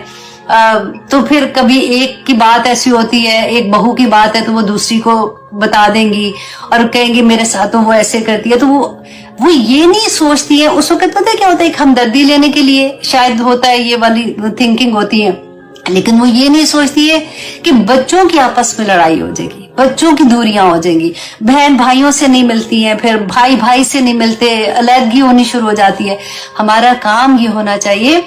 تو پھر کبھی ایک کی بات ایسی ہوتی ہے, ایک بہو کی بات ہے تو وہ دوسری کو بتا دیں گی اور کہیں گی میرے ساتھ وہ ایسے کرتی ہے. تو وہ یہ نہیں سوچتی ہے اس وقت, پتہ ہے کیا ہوتا ہے, ایک ہمدردی لینے کے لیے شاید ہوتا ہے, یہ والی تھنکنگ ہوتی ہے, لیکن وہ یہ نہیں سوچتی ہے کہ بچوں کی آپس میں لڑائی ہو جائے گی, بچوں کی دوریاں ہو جائیں گی, بہن بھائیوں سے نہیں ملتی ہیں, پھر بھائی بھائی سے نہیں ملتے, علیحدگی ہونی شروع ہو جاتی ہے. ہمارا کام یہ ہونا چاہیے,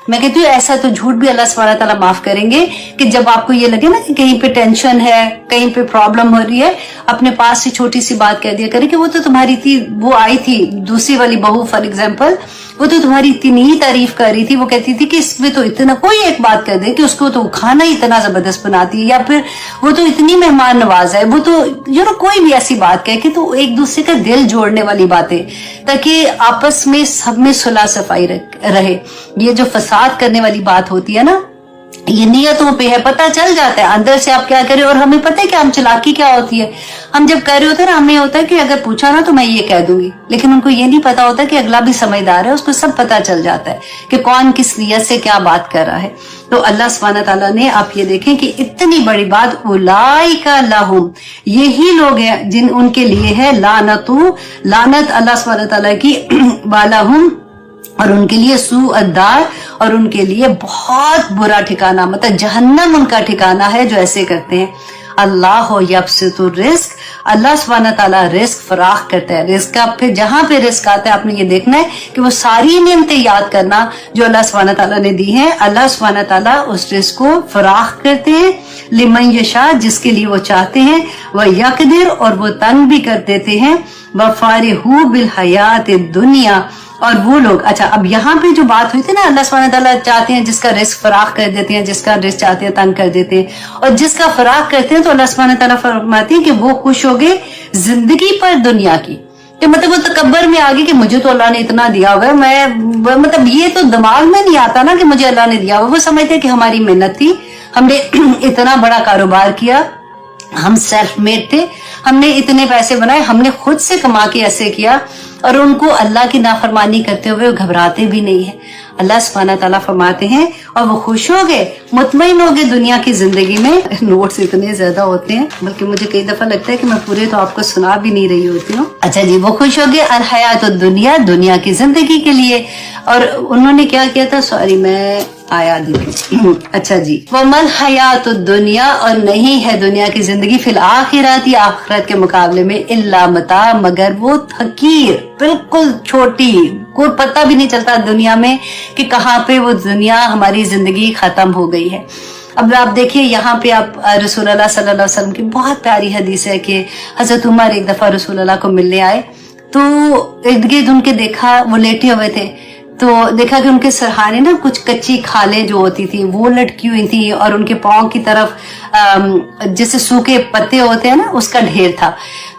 میں کہتی ہوں ایسا تو جھوٹ بھی اللہ سبحانہ تعالیٰ معاف کریں گے, کہ جب آپ کو یہ لگے نا کہ کہیں پہ ٹینشن ہے, کہیں پہ پرابلم ہو رہی ہے, اپنے پاس سے چھوٹی سی بات کہہ دیا کرے کہ وہ تو تمہاری تھی, وہ آئی تھی دوسری والی بہو فار ایگزامپل, وہ تو تمہاری اتنی ہی تعریف کر رہی تھی, وہ کہتی تھی کہ اس میں تو اتنا, کوئی ایک بات کر دے کہ اس کو تو کھانا ہی اتنا زبردست بناتی ہے, یا پھر وہ تو اتنی مہمان نواز ہے, وہ تو کوئی بھی ایسی بات کہے کہ تو ایک دوسرے کا دل جوڑنے والی باتیں, تاکہ آپس میں سب میں صلح صفائی رہے. یہ جو فساد کرنے والی بات ہوتی ہے نا, یہ نیتوں پہ ہے, پتہ چل جاتا ہے اندر سے آپ کیا کریں. اور ہمیں پتہ ہے کہ ہم چلاکی کیا ہوتی ہے, ہم جب کر رہے ہوتے ہیں نا, ہمیں ہوتا ہے کہ اگر پوچھا نا تو میں یہ کہہ دوں گی, لیکن ان کو یہ نہیں پتا ہوتا کہ اگلا بھی سمجھدار ہے, اس کو سب پتا چل جاتا ہے کہ کون کس نیت سے کیا بات کر رہا ہے. تو اللہ سبحانہ تعالیٰ نے, آپ یہ دیکھیں کہ اتنی بڑی بات, اولئک لہم, یہی لوگ ہیں جن ان کے لیے ہے لعنت اللہ سبحانہ تعالیٰ کی, ولہم, اور ان کے لیے سوء الدار, اور ان کے لیے بہت برا ٹھکانہ, مطلب جہنم ان کا ٹھکانہ ہے جو ایسے کرتے ہیں. اللہ یبسط الرزق, اللہ سبحانہ تعالیٰ رزق فراخ کرتا ہے. رزق کا پھر جہاں پہ رزق آتا ہے آپ نے یہ دیکھنا ہے کہ وہ ساری نعمتیں یاد کرنا جو اللہ سبحانہ تعالیٰ نے دی ہیں. اللہ سبحانہ تعالیٰ اس رزق کو فراخ کرتے ہیں, لمن یشاء, جس کے لیے وہ چاہتے ہیں, وہ یقدر, اور وہ تنگ بھی کر دیتے ہیں, وفارحوا بالحیات الدنیا, اور وہ لوگ. اچھا اب یہاں پہ جو بات ہوئی تھی نا, اللہ سبحانہ تعالیٰ چاہتے ہیں جس کا رزق فراخ کر دیتے ہیں, جس کا رزق چاہتے ہیں تنگ کر دیتے ہیں, اور جس کا فراخ کرتے ہیں تو اللہ سبحانہ تعالیٰ فرماتے ہیں کہ وہ خوش ہو گئے زندگی پر دنیا کی, کہ مطلب وہ تکبر میں آگے کہ مجھے تو اللہ نے اتنا دیا ہوا ہے, میں مطلب یہ تو دماغ میں نہیں آتا نا کہ مجھے اللہ نے دیا ہوا. وہ سمجھتے کہ ہماری محنت تھی, ہم نے اتنا بڑا کاروبار کیا, ہم سیلف میڈ تھے, ہم نے اتنے پیسے بنائے, ہم نے خود سے کما کے ایسے کیا, اور ان کو اللہ کی نافرمانی کرتے ہوئے وہ گھبراتے بھی نہیں ہیں. اللہ سبحانہ تعالیٰ فرماتے ہیں اور وہ خوش ہو گئے, مطمئن ہو گئے دنیا کی زندگی میں. نوٹس اتنے زیادہ ہوتے ہیں, بلکہ مجھے کئی دفعہ لگتا ہے کہ میں پورے تو آپ کو سنا بھی نہیں رہی ہوتی ہوں. اچھا جی, وہ خوش ہو گئے الحیات الدنیا, دنیا کی زندگی کے لیے. اور انہوں نے کیا کیا تھا, سوری میں آیا دیکھیں. اچھا جی, وَمَا الْحَيَاةُ الدُّنْيَا, اور نہیں ہے دنیا کی زندگی, فی الآخرات, آخرت کے مقابلے میں, الا متاع, مگر وہ حقیر, بالکل چھوٹی, کوئی پتہ بھی نہیں چلتا دنیا میں کہ کہاں پہ وہ دنیا ہماری زندگی ختم ہو گئی ہے. اب آپ دیکھیے یہاں پہ آپ رسول اللہ صلی اللہ علیہ وسلم کی بہت پیاری حدیث ہے کہ حضرت عمر ایک دفعہ رسول اللہ کو ملنے آئے, تو इर्द गिर्द उनके देखा वो लेटे हुए थे, तो देखा कि उनके सरहाने ना कुछ कच्ची खालें जो होती थी वो लटकी हुई थी और उनके पाँव की तरफ जैसे सूखे पत्ते होते हैं ना उसका ढेर था।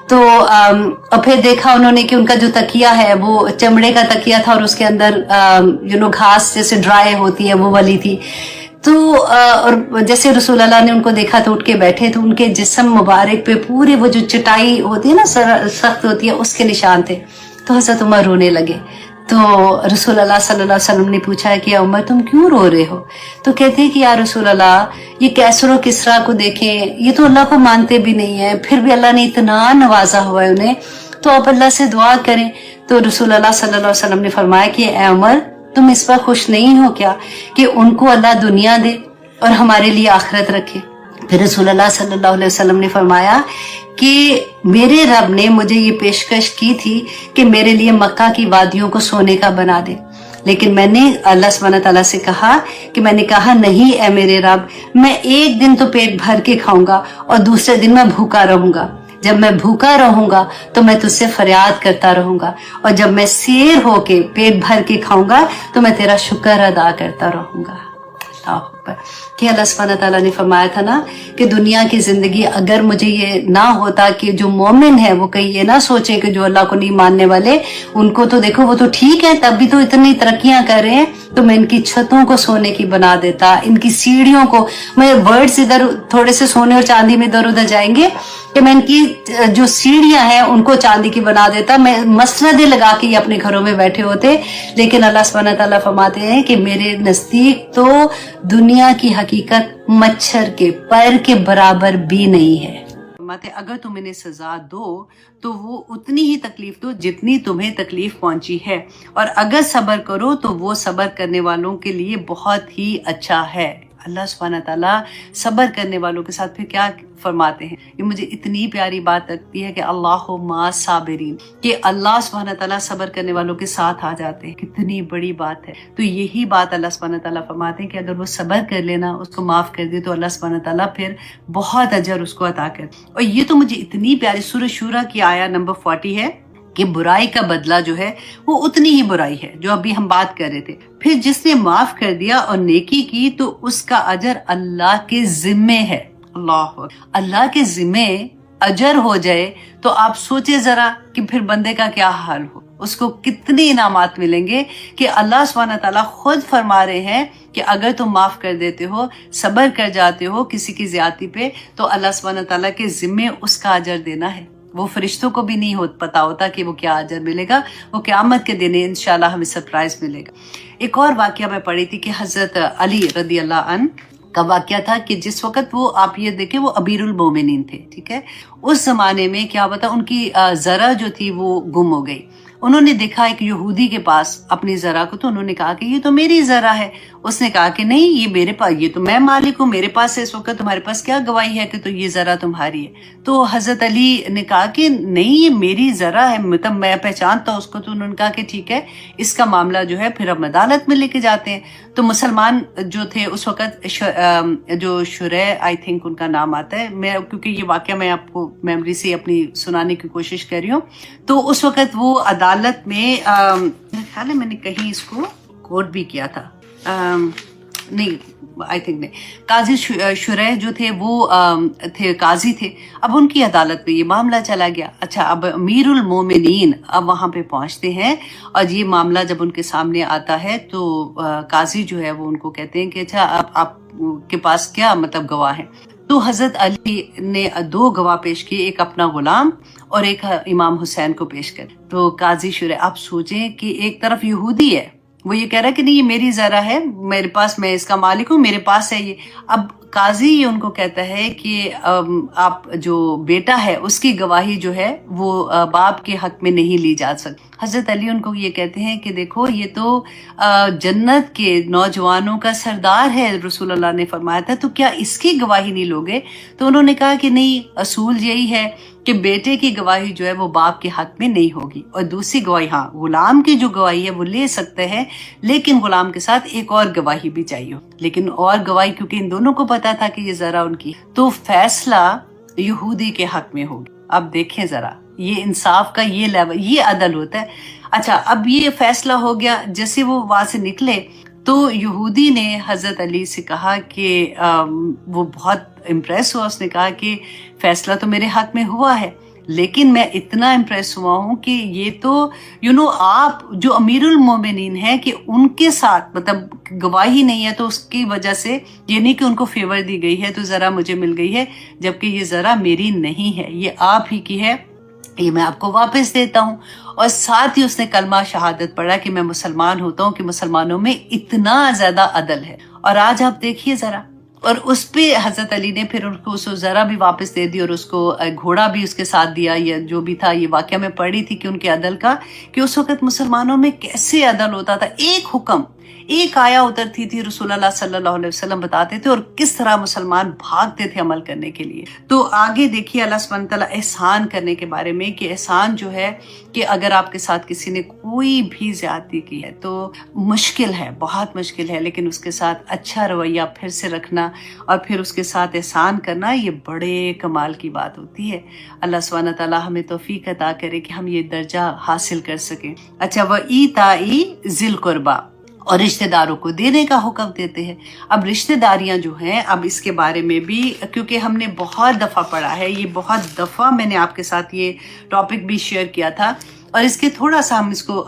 तो और फिर देखा उन्होंने कि उनका जो तकिया है वो चमड़े का तकिया था और उसके अंदर घास जैसे ड्राई होती है वो वाली थी। तो और जैसे रसूल अल्लाह ने उनको देखा तो उठ के बैठे, तो उनके जिस्म मुबारक पे पूरे वो जो चटाई होती है ना सख्त होती है उसके निशान थे। तो हज़रत उमर रोने लगे। तो रसूल अल्लाह सल्लल्लाहु अलैहि वसल्लम ने पूछा कि उमर तुम क्यों रो रहे हो? तो कहते हैं कि या रसूल अल्लाह, ये कैसर और किसरा को देखें, ये तो अल्लाह को मानते भी नहीं है, फिर भी अल्लाह ने इतना नवाजा हुआ है उन्हें, तो आप अल्लाह से दुआ करें। तो रसूल अल्लाह सल्लल्लाहु अलैहि वसल्लम ने फरमाया कि ए उमर, तुम इस पर खुश नहीं हो क्या कि उनको अल्लाह दुनिया दे और हमारे लिए आखिरत रखे? फिर रसूल अल्लाह सल्लल्लाहु अलैहि वसल्लम ने फरमाया कि मेरे रब ने मुझे ये पेशकश की थी कि मेरे लिए मक्का की वादियों को सोने का बना दे, लेकिन मैंने अल्लाह सुब्हानहू व तआला से कहा कि मैंने कहा नहीं ए मेरे रब, मैं एक दिन तो पेट भर के खाऊंगा और दूसरे दिन मैं भूखा रहूंगा। जब मैं भूखा रहूंगा तो मैं तुझसे फरियाद करता रहूंगा, और जब मैं शेर होके पेट भर के खाऊंगा तो मैं तेरा शुक्र अदा करता रहूंगा। कि अल्लाह सुब्हानहू व तआला ने फरमाया था ना कि दुनिया की जिंदगी अगर मुझे ये ना होता कि जो मोमिन है वो कहीं ये ना सोचे कि जो अल्लाह को नहीं मानने वाले उनको तो देखो वो तो ठीक है, तब भी तो इतनी तरक्कियां कर रहे हैं, तो मैं इनकी छतों को सोने की बना देता, इनकी सीढ़ियों को, मैं वर्ड्स इधर थोड़े से सोने और चांदी में इधर उधर जाएंगे कि मैं इनकी जो सीढ़ियां हैं उनको चांदी की बना देता, मैं मसनदें लगा के ये अपने घरों में बैठे होते। लेकिन अल्लाह सुब्हानहू व तआला फरमाते हैं कि मेरे नजदीक तो दुनिया की हकीकत मच्छर के पैर के बराबर भी नहीं है। अगर तुम इन्हें सजा दो तो वो उतनी ही तकलीफ दो जितनी तुम्हें तकलीफ पहुंची है, और अगर सब्र करो तो वो सब्र करने वालों के लिए बहुत ही अच्छा है। अल्लाह सुब्हानहू व तआला सब्र करने वालों के साथ फिर क्या फरमाते हैं, ये मुझे इतनी प्यारी बात लगती है कि अल्लाहु मा साबिरीन, कि अल्लाह सुब्हानहू व तआला सब्र करने वालों के साथ आ जाते हैं। कितनी बड़ी बात है। तो यही बात अल्लाह सुब्हानहू व तआला फरमाते हैं कि अगर वो सब्र कर लेना, उसको माफ कर दे, तो अल्लाह सुब्हानहू व तआला फिर बहुत अजर उसको अता कर। और ये तो मुझे इतनी प्यारी सूरह शूरा की आया नंबर 40 है कि बुराई का बदला जो है वो उतनी ही बुराई है जो अभी हम बात कर रहे थे। फिर जिसने माफ कर दिया और नेकी की तो उसका अजर अल्लाह के जिम्मे है। अल्लाह के जिम्मे अजर हो जाए तो आप सोचे जरा कि फिर बंदे का क्या हाल हो, उसको कितने इनामात मिलेंगे। कि अल्लाह सुब्हानहू व तआला खुद फरमा रहे हैं कि अगर तुम माफ कर देते हो, सब्र कर जाते हो किसी की ज्यादती पे, तो अल्लाह सुब्हानहू व तआला के जिम्मे उसका अजर देना है। वो फरिश्तों को भी नहीं पता होता कि वो क्या अजर मिलेगा, वो क़यामत के दिन इंशाल्लाह हमें सरप्राइज मिलेगा। एक और वाकया मैं पढ़ी थी कि हजरत अली रदी अल्लाह अन का वाकया था कि जिस वक्त वो, आप ये देखें, वो अमीरुल मोमिनीन थे, ठीक है। उस जमाने में क्या हुआ था, उनकी जरा जो थी वो गुम हो गई। उन्होंने देखा एक यहूदी के पास अपनी जरा को, तो उन्होंने कहा कि ये तो मेरी जरा है। उसने कहा कि नहीं, ये मेरे पास, ये तो मैं मालिक हूँ, मेरे पास है इस वक्त, तुम्हारे पास क्या गवाही है कि तो ये जरा तुम्हारी है। तो हजरत अली ने कहा कि नहीं, ये मेरी जरा है, मतलब मैं पहचानता उसको। तो उन्होंने कहा कि ठीक है, इसका मामला जो है फिर हम अदालत में लेके जाते हैं। तो मुसलमान जो थे उस वक्त, जो शुरै आई थिंक उनका नाम आता है, मैं क्योंकि ये वाकया मैं आपको मेमोरी से अपनी सुनाने की कोशिश कर रही हूँ। तो उस वक्त वो अदालत में मेरे ख्याल है मैंने कहीं इसको कोट भी किया था, नहीं आई थिंक नहीं, काजी शुरै जो थे वो थे, काजी थे। अब उनकी अदालत में ये मामला चला गया। अच्छा, अब अमीरुल मोमिनीन अब वहाँ पे पहुँचते हैं और ये मामला जब उनके सामने आता है तो काजी जो है वो उनको कहते हैं कि अच्छा अब आपके पास क्या मतलब गवाह है। तो हजरत अली ने 2 गवाह पेश किए, एक अपना गुलाम और एक इमाम हुसैन को पेश कर। तो काजी शुरै, आप सोचें कि एक तरफ यहूदी है, वो ये कह रहा है कि नहीं ये मेरी जरा है, मेरे पास, मैं इसका मालिक हूँ, मेरे पास है ये। अब काजी ये उनको कहता है कि आप जो बेटा है उसकी गवाही जो है वो बाप के हक में नहीं ली जा सकती। हजरत अली उनको ये कहते हैं कि देखो ये तो जन्नत के नौजवानों का सरदार है, रसूल अल्लाह ने फरमाया था, तो क्या इसकी गवाही नहीं लोगे? तो उन्होंने कहा कि नहीं, असूल यही है कि बेटे की गवाही जो है वो बाप के हक में नहीं होगी, और दूसरी गवाही, हाँ, गुलाम की जो गवाही है वो ले सकते हैं, लेकिन गुलाम के साथ एक और गवाही भी चाहिए। लेकिन और गवाही, क्योंकि इन दोनों को पता था कि ये जरा उनकी, तो फैसला यहूदी के हक में होगी। अब देखें जरा, یہ انصاف کا یہ لیول، یہ عدل ہوتا ہے۔ اچھا اب یہ فیصلہ ہو گیا، جیسے وہ وہاں سے نکلے تو یہودی نے حضرت علی سے کہا کہ وہ بہت امپریس ہوا، اس نے کہا کہ فیصلہ تو میرے حق میں ہوا ہے، لیکن میں اتنا امپریس ہوا ہوں کہ یہ تو آپ جو امیر المومنین ہیں کہ ان کے ساتھ مطلب گواہی نہیں ہے، تو اس کی وجہ سے یہ نہیں کہ ان کو فیور دی گئی ہے تو ذرا مجھے مل گئی ہے، جبکہ یہ ذرا میری نہیں ہے، یہ آپ ہی کی ہے، یہ میں آپ کو واپس دیتا ہوں۔ اور ساتھ ہی اس نے کلمہ شہادت پڑھا کہ میں مسلمان ہوتا ہوں، کہ مسلمانوں میں اتنا زیادہ عدل ہے۔ اور آج آپ دیکھیے ذرا، اور اس پہ حضرت علی نے پھر ان کو ذرا بھی واپس دے دی، اور اس کو گھوڑا بھی اس کے ساتھ دیا، یا جو بھی تھا۔ یہ واقعہ میں پڑھی تھی کہ ان کے عدل کا، کہ اس وقت مسلمانوں میں کیسے عدل ہوتا تھا، ایک حکم، ایک آیا اترتی تھی، رسول اللہ صلی اللہ علیہ وسلم بتاتے تھے، اور کس طرح مسلمان بھاگتے تھے عمل کرنے کے لیے۔ تو آگے دیکھیے اللہ سبحانہ تعالیٰ احسان کرنے کے بارے میں، کہ احسان جو ہے کہ اگر آپ کے ساتھ کسی نے کوئی بھی زیادتی کی ہے تو مشکل ہے، بہت مشکل ہے، لیکن اس کے ساتھ اچھا رویہ پھر سے رکھنا اور پھر اس کے ساتھ احسان کرنا، یہ بڑے کمال کی بات ہوتی ہے۔ اللہ سبحانہ تعالیٰ ہمیں توفیق عطا کرے کہ ہم یہ درجہ حاصل کر سکیں۔ اچھا وَإِيتَاءِ ذِي الْقُرْبَى، اور رشتہ داروں کو دینے کا حکم دیتے ہیں۔ اب رشتہ داریاں جو ہیں، اب اس کے بارے میں بھی کیونکہ ہم نے بہت دفعہ پڑھا ہے، یہ بہت دفعہ میں نے آپ کے ساتھ یہ ٹاپک بھی شیئر کیا تھا، اور اس کے تھوڑا سا ہم اس کو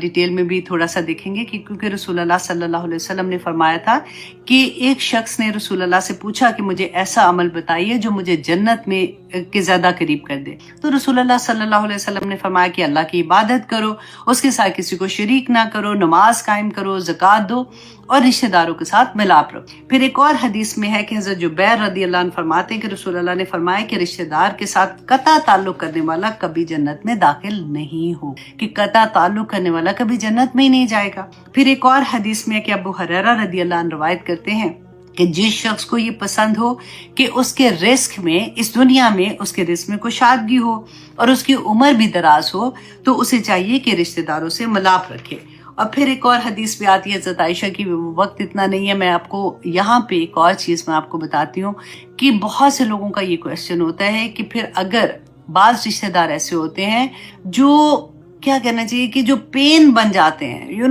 ڈیٹیل میں بھی تھوڑا سا دیکھیں گے، کہ کیونکہ رسول اللہ صلی اللہ علیہ وسلم نے فرمایا تھا کہ ایک شخص نے رسول اللہ سے پوچھا کہ مجھے ایسا عمل بتائیے جو مجھے جنت میں کے زیادہ قریب کر دے، تو رسول اللہ صلی اللہ علیہ وسلم نے فرمایا کہ اللہ کی عبادت کرو، اس کے ساتھ کسی کو شریک نہ کرو، نماز قائم کرو، زکوٰۃ دو، اور رشتہ داروں کے ساتھ ملاپ رکھو۔ پھر ایک اور حدیث میں ہے کہ حضرت جبیر رضی اللہ عنہ فرماتے ہیں کہ رسول اللہ نے فرمایا کہ رشتہ دار کے ساتھ قطع تعلق کرنے والا کبھی جنت میں داخل نہیں ہو، کہ قطع تعلق کرنے والا کبھی جنت میں ہی نہیں جائے گا۔ پھر ایک اور حدیث میں ہے کہ ابو ہریرہ رضی اللہ عنہ روایت کرتے ہیں کہ جس شخص کو یہ پسند ہو کہ اس کے رزق میں، اس دنیا میں اس کے رزق میں کشادگی ہو اور اس کی عمر بھی دراز ہو، تو اسے چاہیے کہ رشتہ داروں سے ملاپ رکھے۔ اور پھر ایک اور حدیث بھی آتی ہے حضرت عائشہ کی، وقت اتنا نہیں ہے، میں آپ کو یہاں پہ ایک اور چیز میں آپ کو بتاتی ہوں کہ بہت سے لوگوں کا یہ کویسچن ہوتا ہے کہ پھر اگر بعض رشتہ دار ایسے ہوتے ہیں جو کیا کہنا چاہیے کہ جو پین بن جاتے ہیں،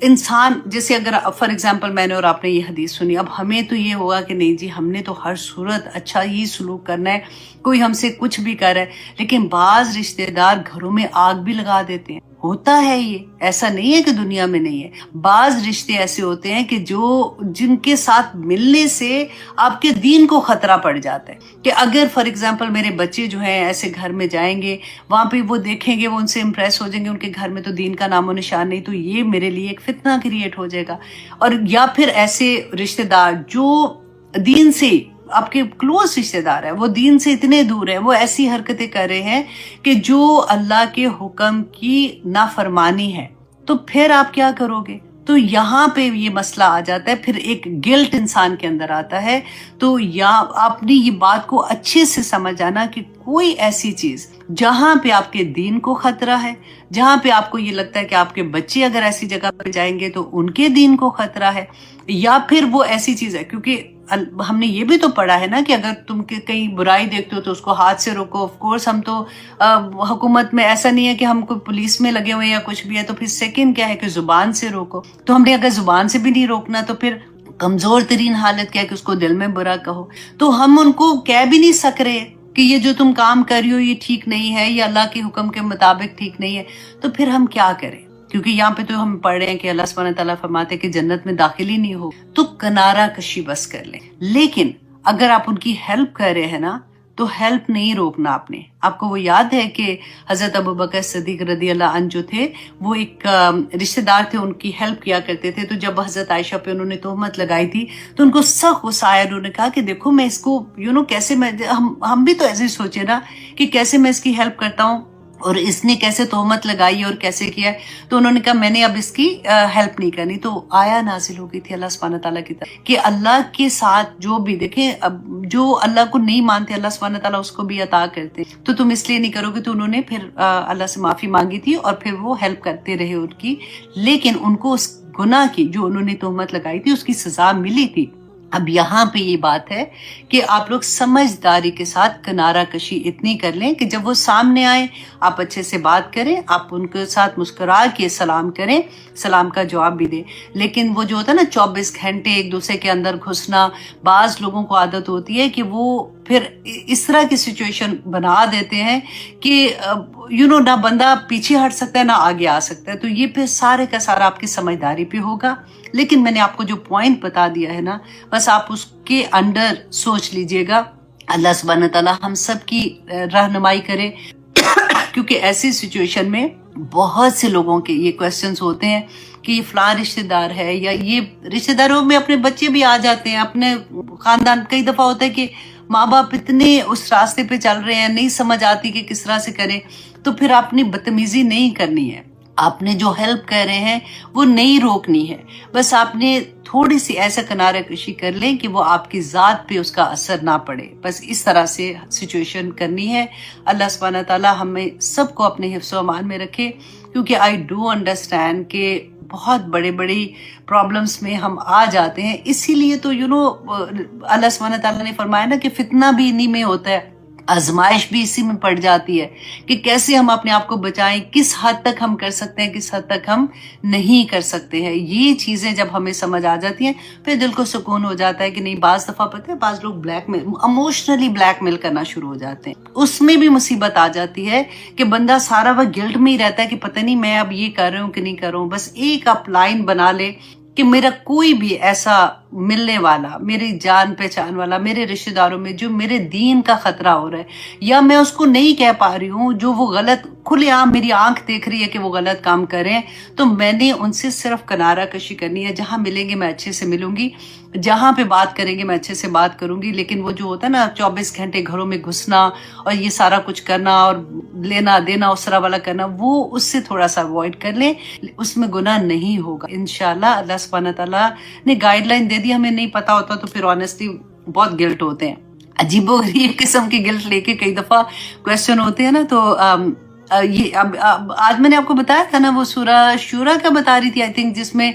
انسان، جیسے اگر فار ایگزامپل میں نے اور آپ نے یہ حدیث سنی، اب ہمیں تو یہ ہوگا کہ نہیں جی ہم نے تو ہر صورت اچھا ہی سلوک کرنا ہے، کوئی ہم سے کچھ بھی کر رہا ہے، لیکن بعض رشتہ دار گھروں میں آگ بھی لگا دیتے ہیں، ہوتا ہے یہ، ایسا نہیں ہے کہ دنیا میں نہیں ہے۔ بعض رشتے ایسے ہوتے ہیں کہ جن کے ساتھ ملنے سے آپ کے دین کو خطرہ پڑ جاتا ہے، کہ اگر فار ایگزامپل میرے بچے جو ہیں ایسے گھر میں جائیں گے، وہاں پہ وہ دیکھیں گے، وہ ان سے امپریس ہو جائیں گے، ان کے گھر میں تو دین کا نام و نشان نہیں، تو یہ میرے لیے ایک فتنہ کریٹ ہو جائے گا۔ اور یا پھر ایسے رشتے دار جو دین سے آپ کے کلوز رشتہ دار ہے، وہ دین سے اتنے دور ہے، وہ ایسی حرکتیں کر رہے ہیں کہ جو اللہ کے حکم کی نافرمانی ہے، تو پھر آپ کیا کرو گے؟ تو یہاں پہ یہ مسئلہ آ جاتا ہے، پھر ایک گلٹ انسان کے اندر آتا ہے۔ تو آپ نے یہ بات کو اچھے سے سمجھ جانا کہ کوئی ایسی چیز جہاں پہ آپ کے دین کو خطرہ ہے، جہاں پہ آپ کو یہ لگتا ہے کہ آپ کے بچے اگر ایسی جگہ پہ جائیں گے تو ان کے دین کو خطرہ ہے، یا پھر وہ ایسی چیز ہے، کیونکہ ہم نے یہ بھی تو پڑھا ہے نا کہ اگر تم کہیں برائی دیکھتے ہو تو اس کو ہاتھ سے روکو۔ آف کورس ہم تو حکومت میں ایسا نہیں ہے کہ ہم کو پولیس میں لگے ہوئے یا کچھ بھی ہے، تو پھر سیکنڈ کیا ہے کہ زبان سے روکو۔ تو ہم نے اگر زبان سے بھی نہیں روکنا تو پھر کمزور ترین حالت کیا ہے کہ اس کو دل میں برا کہو۔ تو ہم ان کو کہہ بھی نہیں سک رہے کہ یہ جو تم کام کر رہی ہو یہ ٹھیک نہیں ہے، یہ اللہ کے حکم کے مطابق ٹھیک نہیں ہے، تو پھر ہم کیا کریں؟ کیونکہ یہاں پہ تو ہم پڑھ رہے ہیں کہ اللہ سبحانہ تعالیٰ فرماتے ہیں کہ جنت میں داخل ہی نہیں ہو، تو کنارہ کشی بس کر لیں۔ لیکن اگر آپ ان کی ہیلپ کر رہے ہیں نا، تو ہیلپ نہیں روکنا آپ نے۔ آپ کو وہ یاد ہے کہ حضرت ابوبکر صدیق رضی اللہ عنہ جو تھے، وہ ایک رشتہ دار تھے، ان کی ہیلپ کیا کرتے تھے، تو جب حضرت عائشہ پہ انہوں نے تہمت لگائی تھی تو ان کو سخت غصہ آیا، انہوں نے کہا کہ دیکھو میں اس کو کیسے ہم بھی تو ایسے ہی سوچے نا کہ کیسے میں اس کی ہیلپ کرتا ہوں، اور اس نے کیسے تہمت لگائی اور کیسے کیا ہے۔ تو انہوں نے کہا میں نے اب اس کی ہیلپ نہیں کرنی۔ تو آیا نازل ہو گئی تھی اللہ سبحانہ تعالیٰ کی طرف کہ اللہ کے ساتھ جو بھی دیکھیں، اب جو اللہ کو نہیں مانتے اللہ سبحانہ تعالیٰ اس کو بھی عطا کرتے، تو تم اس لیے نہیں کرو گے۔ تو انہوں نے پھر اللہ سے معافی مانگی تھی اور پھر وہ ہیلپ کرتے رہے ان کی، لیکن ان کو اس گناہ کی جو انہوں نے تہمت لگائی تھی اس کی سزا ملی تھی۔ اب یہاں پہ یہ بات ہے کہ آپ لوگ سمجھداری کے ساتھ کنارہ کشی اتنی کر لیں کہ جب وہ سامنے آئے آپ اچھے سے بات کریں، آپ ان کے ساتھ مسکرا کے سلام کریں، سلام کا جواب بھی دیں. لیکن وہ جو ہوتا ہے نا 24 گھنٹے ایک دوسرے کے اندر گھسنا، بعض لوگوں کو عادت ہوتی ہے کہ وہ پھر اس طرح کی سچویشن بنا دیتے ہیں کہ نہ بندہ پیچھے ہٹ سکتا ہے نہ آگے آ سکتا ہے. تو یہ پھر سارے کا سارا آپ کی سمجھداری پہ ہوگا. لیکن میں نے آپ کو جو پوائنٹ بتا دیا ہے نا، بس آپ اس کے انڈر سوچ لیجئے گا. اللہ سبحانہ تعالیٰ ہم سب کی رہنمائی کرے کیونکہ ایسی سچویشن میں بہت سے لوگوں کے یہ کویسچنز ہوتے ہیں کہ یہ فلاں رشتہ دار ہے، یا یہ رشتہ داروں میں اپنے بچے بھی آ جاتے ہیں، اپنے خاندان. کئی دفعہ ہوتا ہے کہ ماں باپ اتنے اس راستے پہ چل رہے ہیں، نہیں سمجھ آتی کہ کس طرح سے کریں. تو پھر اپنی بدتمیزی نہیں کرنی ہے، آپ نے جو ہیلپ کر رہے ہیں وہ نہیں روکنی ہے. بس آپ نے تھوڑی سی ایسا کنارہ کشی کر لیں کہ وہ آپ کی ذات پہ اس کا اثر نہ پڑے. بس اس طرح سے سچویشن کرنی ہے. اللہ سبحانہ تعالیٰ ہمیں سب کو اپنے حفظ و امان میں رکھے، کیونکہ آئی ڈو انڈرسٹینڈ کہ بہت بڑے بڑی پرابلمس میں ہم آ جاتے ہیں. اسی لیے تو اللہ سبحانہ تعالیٰ نے فرمایا نا کہ فتنہ بھی انہی میں ہوتا ہے، آزمائش بھی اسی میں پڑ جاتی ہے کہ کیسے ہم اپنے آپ کو بچائیں، کس حد تک ہم کر سکتے ہیں، کس حد تک ہم نہیں کر سکتے ہیں. یہ چیزیں جب ہمیں سمجھ آ جاتی ہیں پھر دل کو سکون ہو جاتا ہے کہ نہیں. بعض دفعہ پتہ ہے بعض لوگ اموشنلی بلیک میل کرنا شروع ہو جاتے ہیں. اس میں بھی مصیبت آ جاتی ہے کہ بندہ سارا وقت گلٹ میں ہی رہتا ہے کہ پتہ نہیں میں اب یہ کر رہا ہوں کہ نہیں کر رہا ہوں. بس ایک آپ لائن بنا لے کہ میرا کوئی بھی ایسا ملنے والا، میری جان پہچان والا، میرے رشتہ داروں میں جو میرے دین کا خطرہ ہو رہا ہے، یا میں اس کو نہیں کہہ پا رہی ہوں، جو وہ غلط کھلے عام میری آنکھ دیکھ رہی ہے کہ وہ غلط کام کریں، تو میں نے ان سے صرف کنارہ کشی کرنی ہے. جہاں ملیں گے میں اچھے سے ملوں گی، جہاں پہ بات کریں گے میں اچھے سے بات کروں گی. لیکن وہ جو ہوتا ہے نا 24 گھنٹے گھروں میں گھسنا اور یہ سارا کچھ کرنا اور لینا دینا اس طرح والا کرنا، وہ اس سے تھوڑا سا اوائڈ کر لیں. اس میں گناہ نہیں ہوگا انشاءاللہ. اللہ سبحانہ تعالیٰ نے گائیڈ لائن دے دی، ہمیں نہیں پتا ہوتا تو پھر آنیسٹلی بہت گلٹ ہوتے ہیں، عجیب و غریب قسم کی گلٹ لے کے کئی دفعہ کویسچن ہوتے ہیں نا. تو یہ اب آج میں نے آپ کو بتایا تھا نا وہ سورہ شورا کا بتا رہی تھی آئی تھنک، جس میں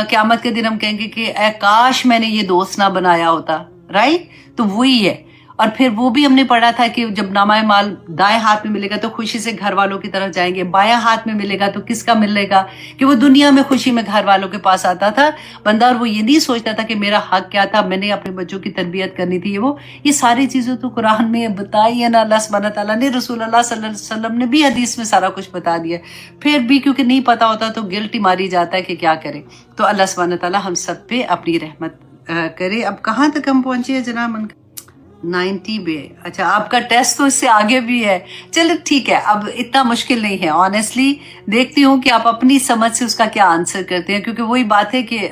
قیامت کے دن ہم کہیں گے کہ اے کاش میں نے یہ دوست نہ بنایا ہوتا، رائٹ. تو وہی ہے. اور پھر وہ بھی ہم نے پڑھا تھا کہ جب نامہ مال دائیں ہاتھ میں ملے گا تو خوشی سے گھر والوں کی طرف جائیں گے، بایاں ہاتھ میں ملے گا تو کس کا ملے گا، کہ وہ دنیا میں خوشی میں گھر والوں کے پاس آتا تھا بندہ، اور وہ یہ نہیں سوچتا تھا کہ میرا حق کیا تھا، میں نے اپنے بچوں کی تربیت کرنی تھی. یہ ساری چیزیں تو قرآن میں بتائی ہے نا اللہ سبحانہ تعالیٰ نے، رسول اللہ صلی اللہ علیہ وسلم نے بھی حدیث میں سارا کچھ بتا دیا. پھر بھی کیونکہ نہیں پتا ہوتا تو گلٹ ہی ماری جاتا ہے کہ کیا کرے. تو اللہ سبحانہ تعالیٰ ہم سب پہ اپنی رحمت کرے. اب کہاں تک ہم پہنچے ہیں جناب؟ 90 پہ. اچھا آپ کا ٹیسٹ تو اس سے آگے بھی ہے. چلو ٹھیک ہے، اب اتنا مشکل نہیں ہے. آنیسٹلی دیکھتی ہوں کہ آپ اپنی سمجھ سے اس کا کیا آنسر کرتے ہیں، کیونکہ وہی بات ہے کہ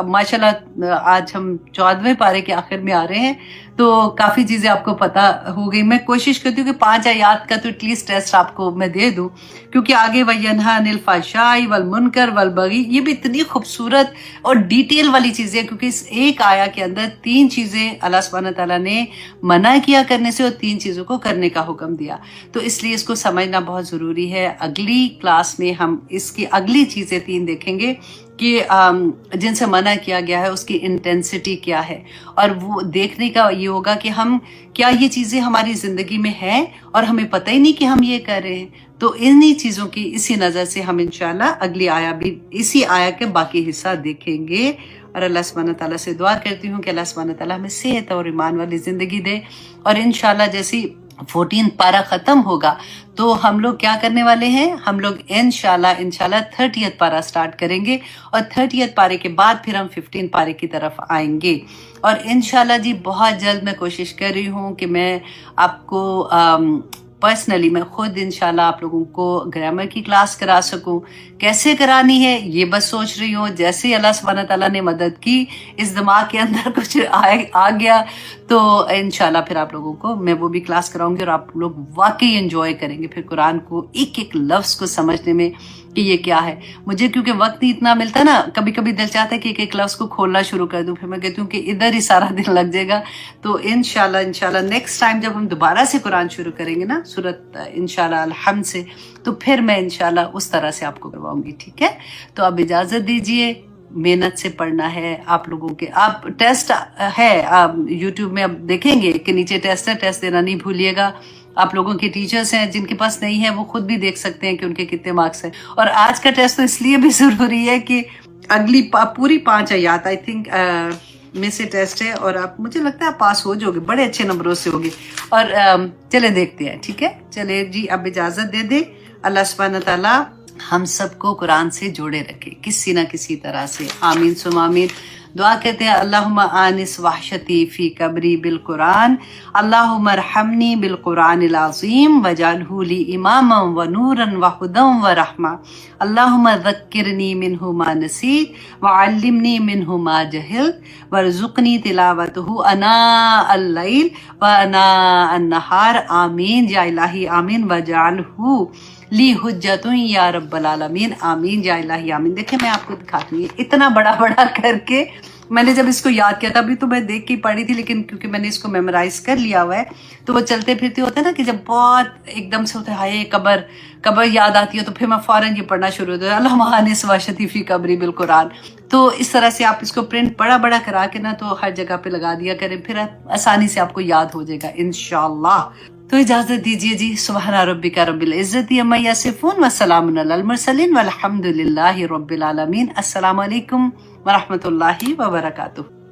ماشاءاللہ آج ہم 14ویں پارے کے آخر میں آ رہے ہیں تو کافی چیزیں آپ کو پتہ ہو گئی. میں کوشش کرتی ہوں کہ 5 آیات کا تو ایٹ لیسٹ ٹیسٹ آپ کو میں دے دوں، کیونکہ آگے وَيَنْهَا عَنِ الْفَحْشَاءِ وَالْمُنْكَرِ وَالْبَغْيِ یہ بھی اتنی خوبصورت اور ڈیٹیل والی چیزیں، کیونکہ اس ایک آیا کے اندر 3 چیزیں اللہ سبحانہ تعالیٰ نے منع کیا کرنے سے اور 3 چیزوں کو کرنے کا حکم دیا. تو اس لیے اس کو سمجھنا بہت ضروری ہے. اگلی کلاس میں ہم اس کی اگلی چیزیں 3 دیکھیں گے کہ جن سے منع کیا گیا ہے اس کی انٹینسٹی کیا ہے، اور وہ دیکھنے کا یہ ہوگا کہ ہم کیا یہ چیزیں ہماری زندگی میں ہیں اور ہمیں پتہ ہی نہیں کہ ہم یہ کر رہے ہیں. تو انہی چیزوں کی اسی نظر سے ہم انشاءاللہ اگلی آیا بھی اسی آیا کے باقی حصہ دیکھیں گے. اور اللہ سبحانہ تعالیٰ سے دعا کرتی ہوں کہ اللہ سبحانہ تعالیٰ ہمیں صحت اور ایمان والی زندگی دے. اور انشاءاللہ جیسی 14 پارہ ختم ہوگا تو ہم لوگ کیا کرنے والے ہیں، ہم لوگ انشاءاللہ 30th پارہ سٹارٹ کریں گے، اور 30th پارے کے بعد پھر ہم 15 پارے کی طرف آئیں گے. اور انشاءاللہ جی بہت جلد میں کوشش کر رہی ہوں کہ میں آپ کو پرسنلی میں خود انشاءاللہ آپ لوگوں کو گرامر کی کلاس کرا سکوں. کیسے کرانی ہے یہ بس سوچ رہی ہوں. جیسے اللہ سبحانہ تعالیٰ نے مدد کی، اس دماغ کے اندر کچھ آ گیا تو انشاءاللہ پھر آپ لوگوں کو میں وہ بھی کلاس کراؤں گی، اور آپ لوگ واقعی انجوائے کریں گے پھر قرآن کو ایک ایک لفظ کو سمجھنے میں کہ یہ کیا ہے. مجھے کیونکہ وقت نہیں اتنا ملتا نا، کبھی کبھی دل چاہتا ہے کہ ایک ایک لفظ کو کھولنا شروع کر دوں، پھر میں کہتی ہوں کہ ادھر ہی سارا دن لگ جائے گا. تو انشاءاللہ نیکسٹ ٹائم جب ہم دوبارہ سے قرآن شروع کریں گے نا سورۃ انشاءاللہ الحمد سے، تو پھر میں انشاءاللہ اس طرح سے آپ کو کرواؤں گی. ٹھیک ہے، تو اب اجازت دیجیے. محنت سے پڑھنا ہے آپ لوگوں کے. آپ ٹیسٹ ہے آپ یوٹیوب میں اب دیکھیں گے کہ نیچے ٹیسٹ ہے, ٹیسٹ دینا نہیں بھولیے گا. آپ لوگوں کے ٹیچرز ہیں جن کے پاس نہیں ہے وہ خود بھی دیکھ سکتے ہیں کہ ان کے کتنے مارکس ہیں. اور آج کا ٹیسٹ تو اس لیے بھی ضروری ہے کہ اگلی پوری 5 آیات آئی تھنک میں سے ٹیسٹ ہے, اور آپ مجھے لگتا ہے آپ پاس ہو جاؤ گے, بڑے اچھے نمبروں سے ہوگے. اور چلے دیکھتے ہیں, ٹھیک ہے. چلے جی اب اجازت دے دیں. اللہ سبحانہ تعالیٰ ہم سب کو قرآن سے جوڑے رکھے کسی نہ کسی طرح سے, آمین ثم آمین. دعا کہتے ہیں اللہم آنس وحشتی فی قبری بالقرآن, اللہم ارحمنی بالقرآن العظیم وجعلہ لی اماما و نورا و ہدی و رحمہ, اللہم ذکرنی منہ ما نسیت وعلمنی منہ ما جہلت وارزقنی تلاوتہ اناء اللیل و اناء النہار, آمین یا الہی آمین. وجعلہ لی حجتوں یا رب العالمین, آمین یا الہی آمین. دیکھیں میں آپ کو دکھاتی ہوں اتنا بڑا بڑا کر کے میں نے جب اس کو یاد کیا تھا, ابھی تو میں دیکھ کے ہی پڑھی تھی لیکن کیونکہ میں نے اس کو میمورائز کر لیا ہوا ہے تو وہ چلتے پھرتے ہوتے ہیں نا کہ جب بہت ایک دم سے ہوتا ہے ہائے قبر یاد آتی ہے تو پھر میں فوراً یہ پڑھنا شروع ہوتا ہے اللہم آنس وحشتی فی قبری بالقرآن. تو اس طرح سے آپ اس کو پرنٹ بڑا بڑا کرا کے نا تو ہر جگہ پہ لگا دیا کریں, پھر آسانی سے آپ کو یاد ہو جائے گا انشاءاللہ. تو اجازت دیجیے جی. سبحان ربک رب العزت عما یصفون وسلام علی المرسلین والحمد للہ رب العالمین. السلام علیکم ورحمۃ اللہ وبرکاتہ.